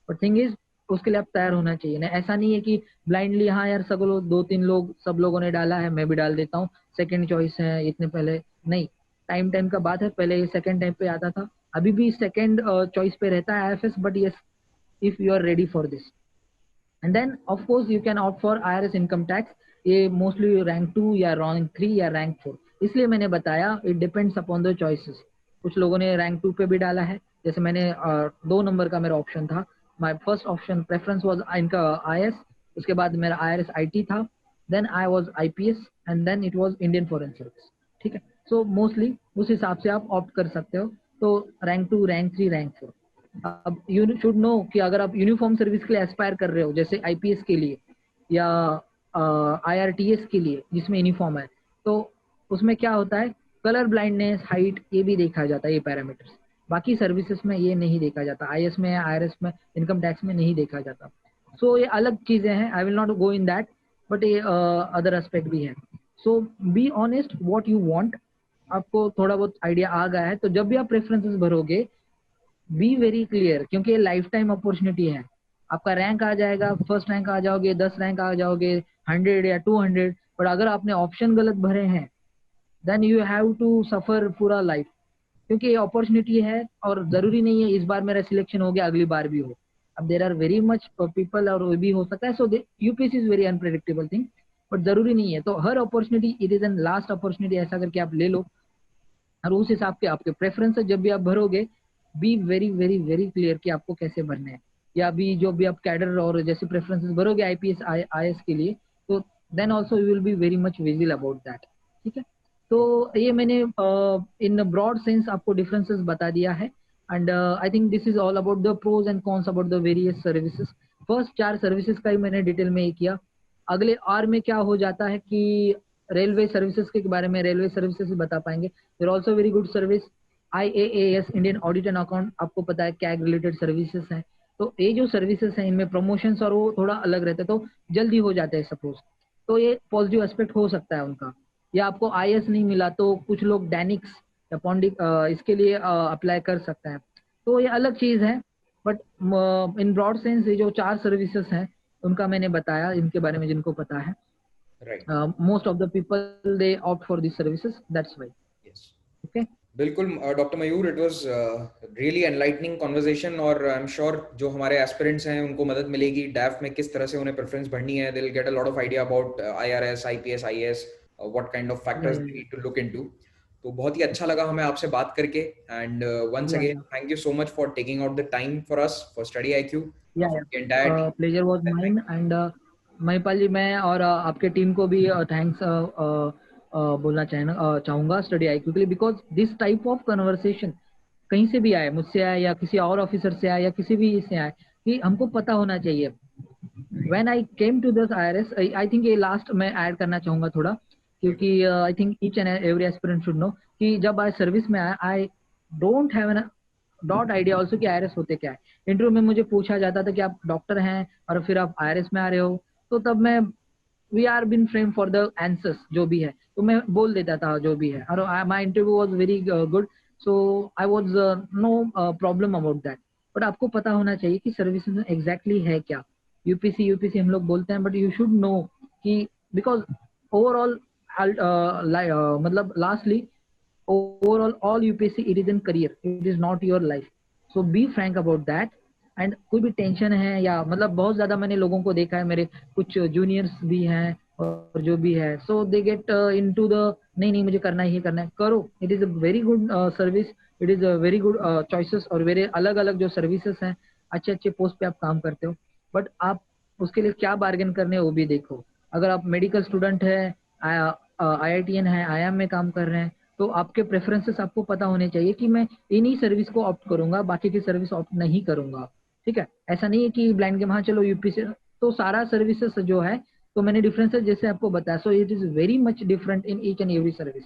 But thing is, उसके लिए आप तैयार होना चाहिए ना, ऐसा नहीं है कि ब्लाइंडली हाँ यार सब लोग 2-3 लोग सब लोगों ने डाला है मैं भी डाल देता हूँ, सेकंड चॉइस है इतने पहले। नहीं, टाइम टाइम का बात है, पहले ये सेकंड टाइम पे आता था, अभी भी सेकंड चॉइस पे रहता है IFS. But yes, if you are ready for this, and then of course you can opt for IRS income tax. ये मोस्टली रैंक 2 या रैंक 3 या रैंक 4, इसलिए मैंने बताया it depends upon the choices. कुछ लोगों ने रैंक 2 पे भी डाला है, जैसे मैंने 2 नंबर का मेरा ऑप्शन था, my first option preference was इनका आईएएस, उसके बाद मेरा आईआरएस आईटी था, then I was IPS and then it was Indian foreign service, ठीक है। सो मोस्टली उस हिसाब से आप ऑप्ट कर सकते हो, तो रैंक 2, रैंक 3, रैंक 4। अब यू शुड नो कि अगर आप यूनिफॉर्म सर्विस के लिए एस्पायर कर रहे हो, जैसे आईपीएस के लिए या आईआरटीएस के लिए जिसमें यूनिफॉर्म है, तो उसमें क्या होता है, कलर ब्लाइंडनेस, हाइट, ये भी देखा जाता है, ये पैरामीटर्स। बाकी सर्विसेज में ये नहीं देखा जाता, आईएएस में, आईआरएस में, इनकम टैक्स में नहीं देखा जाता। सो ये अलग चीजें हैं, I will not go in that, but ये अदर एस्पेक्ट भी है। So be honest what you want. आपको थोड़ा बहुत आइडिया आ गया है, तो जब भी आप प्रेफरेंसेस भरोगे, बी वेरी क्लियर, क्योंकि ये लाइफ टाइम अपॉर्चुनिटी है। आपका रैंक आ जाएगा, फर्स्ट रैंक आ जाओगे, 10 रैंक आ जाओगे, 100 या 200, पर अगर आपने ऑप्शन गलत भरे हैं, then you have to suffer पूरा लाइफ, क्योंकि ये अपॉर्चुनिटी है और जरूरी नहीं है इस बार मेरा सिलेक्शन हो गया अगली बार भी हो। अब there are very much people, और वो भी हो सकता है, so UPSC is very unpredictable thing, but जरूरी नहीं है। तो हर opportunity it is an last opportunity, ऐसा करके आप ले लो, और उस हिसाब के आपके प्रेफरेंस जब भी आप भरोगे, be very very very clear कि आपको कैसे भरने हैं। या अभी जो भी आप कैडर और जैसे प्रेफरेंसेस भरोगे आईपीएस आईएएस के लिए, तो then also you will be very much visible about that, ठीक है। तो ये मैंने इन ब्रॉड सेंस आपको डिफरेंसेस बता दिया है, and I think this is all about the pros and cons about the various services. First 4 services का ही मैंने डिटेल में ये किया। अगले आर में क्या हो जाता है कि रेलवे सर्विसेज के बारे में, रेलवे सर्विसेज बता पाएंगे, देर also very good service. IAAS, Indian audit and account, आपको पता है कैग रिलेटेड सर्विसेज हैं। तो ये जो सर्विसेज हैं इनमें प्रमोशंस और वो थोड़ा अलग रहते हैं, तो जल्दी हो जाते हैं सपोज, तो ये पॉजिटिव एस्पेक्ट हो सकता है उनका। या आपको आईएएस नहीं मिला तो कुछ लोग डैनिक्स या पॉन्डिक इसके लिए अप्लाई कर सकते हैं, तो ये अलग चीज है। बट इन ब्रॉड सेंस ये जो 4 सर्विसेज हैं उनका मैंने बताया, इनके बारे में जिनको पता है, right. Most of the people they opt for this services, that's why. Yes, okay, बिल्कुल doctor Mayur, it was really enlightening conversation, और आई एम श्योर जो हमारे एस्पिरेंट्स हैं उनको मदद मिलेगी डैफ में किस तरह से उन्हें प्रेफरेंस भरनी है। They will get a lot of idea about IRS, IPS, IAS, what kind of factors they need to look into. तो बहुत ही अच्छा लगा हमें आपसे बात करके, एंड वंस या again thank you so much for taking out the time for us for study IQ, या for the entire pleasure was team. Mine. And Mahipal ji, मैं और आपके टीम को भी थैंक्स बोलना चाहूंगा स्टडी आईक्यू के लिए, because this type of conversation कहीं से भी आए, मुझसे आए या किसी और ऑफिसर से आए या किसी भी से आए, कि हमको पता होना चाहिए। When I came to this IRS, I think ये लास्ट मैं ऐड करना चाहूंगा थोड़ा, क्योंकि I think each and every aspirant should know कि जब आई सर्विस में आया, I don't have an dot idea also कि आईआरएस होते क्या है। इंटरव्यू में मुझे पूछा जाता था कि आप डॉक्टर हैं और फिर आप आईआरएस में आ रहे हो, तो तब मैं we are been frame for the answers जो भी है, तो मैं बोल देता था जो भी है, और my interview was very good, so I was no problem about that. But आपको पता होना चाहिए कि सर्विसेज एग्जैक्टली है क्या। यूपीसी यूपीसी हम लोग बोलते हैं, बट यू शुड नो कि बिकॉज ओवरऑल मतलब lastly overall all UPSC it is in career, it is not your life, so be frank about that। And कोई भी टेंशन है या मतलब बहुत ज्यादा मैंने लोगों को देखा है, मेरे कुछ जूनियर्स भी हैं और जो भी है, so they get into the नहीं नहीं मुझे करना ही करना है, करो। It is a very good service, it is a very good choices, और वेरी अलग अलग जो सर्विसेज हैं, अच्छे अच्छे पोस्ट पे आप काम करते हो, बट आप उसके लिए क्या बार्गेन करने हैं वो भी देखो। अगर आप मेडिकल स्टूडेंट है, IITN है, IIM में काम कर रहे हैं, तो आपके प्रेफरेंसेस आपको पता होने चाहिए कि मैं इन्हीं सर्विस को ऑप्ट करूंगा, बाकी की सर्विस ऑप्ट नहीं करूंगा। ठीक है, ऐसा नहीं है कि ब्लाइंड गेम, हाँ चलो यूपी से तो सारा सर्विसेज जो है, तो मैंने डिफरेंसेस जैसे आपको बताया, so it is very much different in each and every service.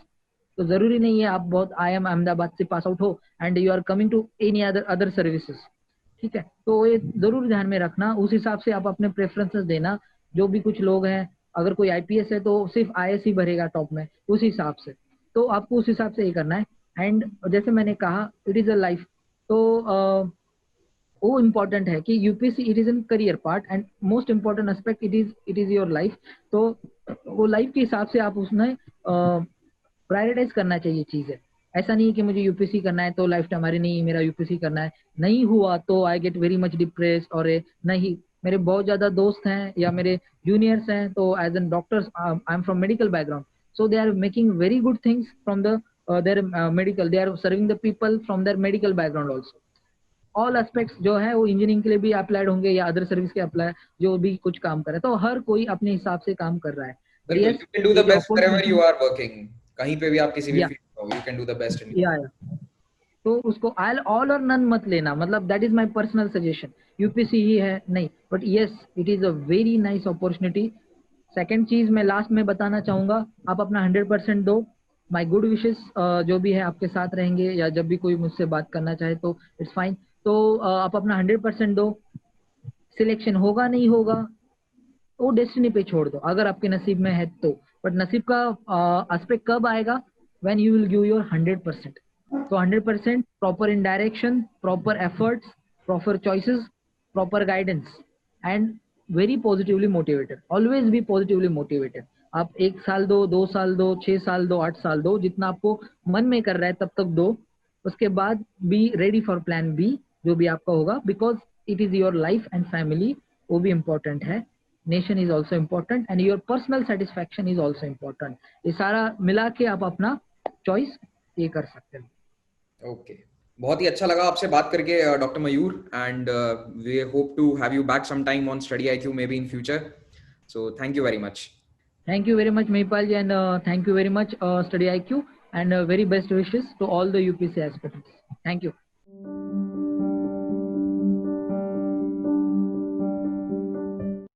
तो जरूरी नहीं है आप बहुत IIM अहमदाबाद से पास आउट हो and you are coming to any other other services. ठीक है, तो ये जरूर ध्यान में रखना, उस हिसाब से आप अपने प्रेफरेंसेस देना। जो भी कुछ लोग हैं, अगर कोई आईपीएस है तो सिर्फ आईएएस ही भरेगा टॉप में, उस हिसाब से, तो आपको उस हिसाब से ये करना है। एंड जैसे मैंने कहा इट इज अ लाइफ, तो वो इम्पोर्टेंट है कि UPSC it is N career part and most important aspect it is your life. तो वो लाइफ के हिसाब से आप उसमें प्रायोरिटाइज करना चाहिए चीजें। ऐसा नहीं है कि मुझे यूपीएससी करना है तो लाइफ टाइम, हमारे नहीं मेरा यूपीएससी करना है, नहीं हुआ तो I get very much depress. और नहीं, मेरे बहुत ज्यादा दोस्त हैं या मेरे जूनियर्स हैं, तो as an doctors I am from medical background, so they are making very good things from the their medical, they are serving the people from their medical background also। All aspects जो है वो इंजीनियरिंग के लिए भी अप्लाइड होंगे या अदर सर्विस के अप्लाई, जो भी कुछ काम कर रहा है, तो हर कोई अपने हिसाब से काम कर रहा है। बट बिल्कुल, यस, यू कैन डू ये द जो best wherever you opportunity, are working, कहीं पे भी आप किसी भी या फील्ड में हो, you can do the best in your. या तो उसको ऑल और नन मत लेना, मतलब that is my personal suggestion. UPSC ही है नहीं, but yes it is a very nice opportunity. Second चीज मैं लास्ट में बताना चाहूंगा, आप अपना 100% दो। माय गुड विशेस जो भी है आपके साथ रहेंगे, या जब भी कोई मुझसे बात करना चाहे तो इट्स फाइन। तो आप अपना 100% दो। सिलेक्शन होगा नहीं होगा वो डेस्टिनी पे छोड़ दो, अगर आपके नसीब में है तो। बट नसीब का एस्पेक्ट कब आएगा, when you will give your 100%। तो 100% proper in direction, proper efforts, proper choices, proper guidance, and very positively motivated, always be positively motivated. आप 1 साल दो, 2 साल दो, 6 साल दो, 8 साल दो, जितना आपको मन में कर रहा है तब तक दो। उसके बाद be ready for plan B, जो भी आपका होगा, because it is your life and family, वो भी इम्पोर्टेंट है। Nation is also important and your personal satisfaction is also important. ये सारा मिला के आप अपना चॉइस ये कर सकते हो। ओके, बहुत ही अच्छा लगा आपसे बात करके doctor Mayur, and we hope to have you back some time on Study IQ may be in future, so thank you very much. Thank you very much, Mahipal ji, and thank you very much, Study IQ, and very best wishes to all the UPC aspirants. Thank you.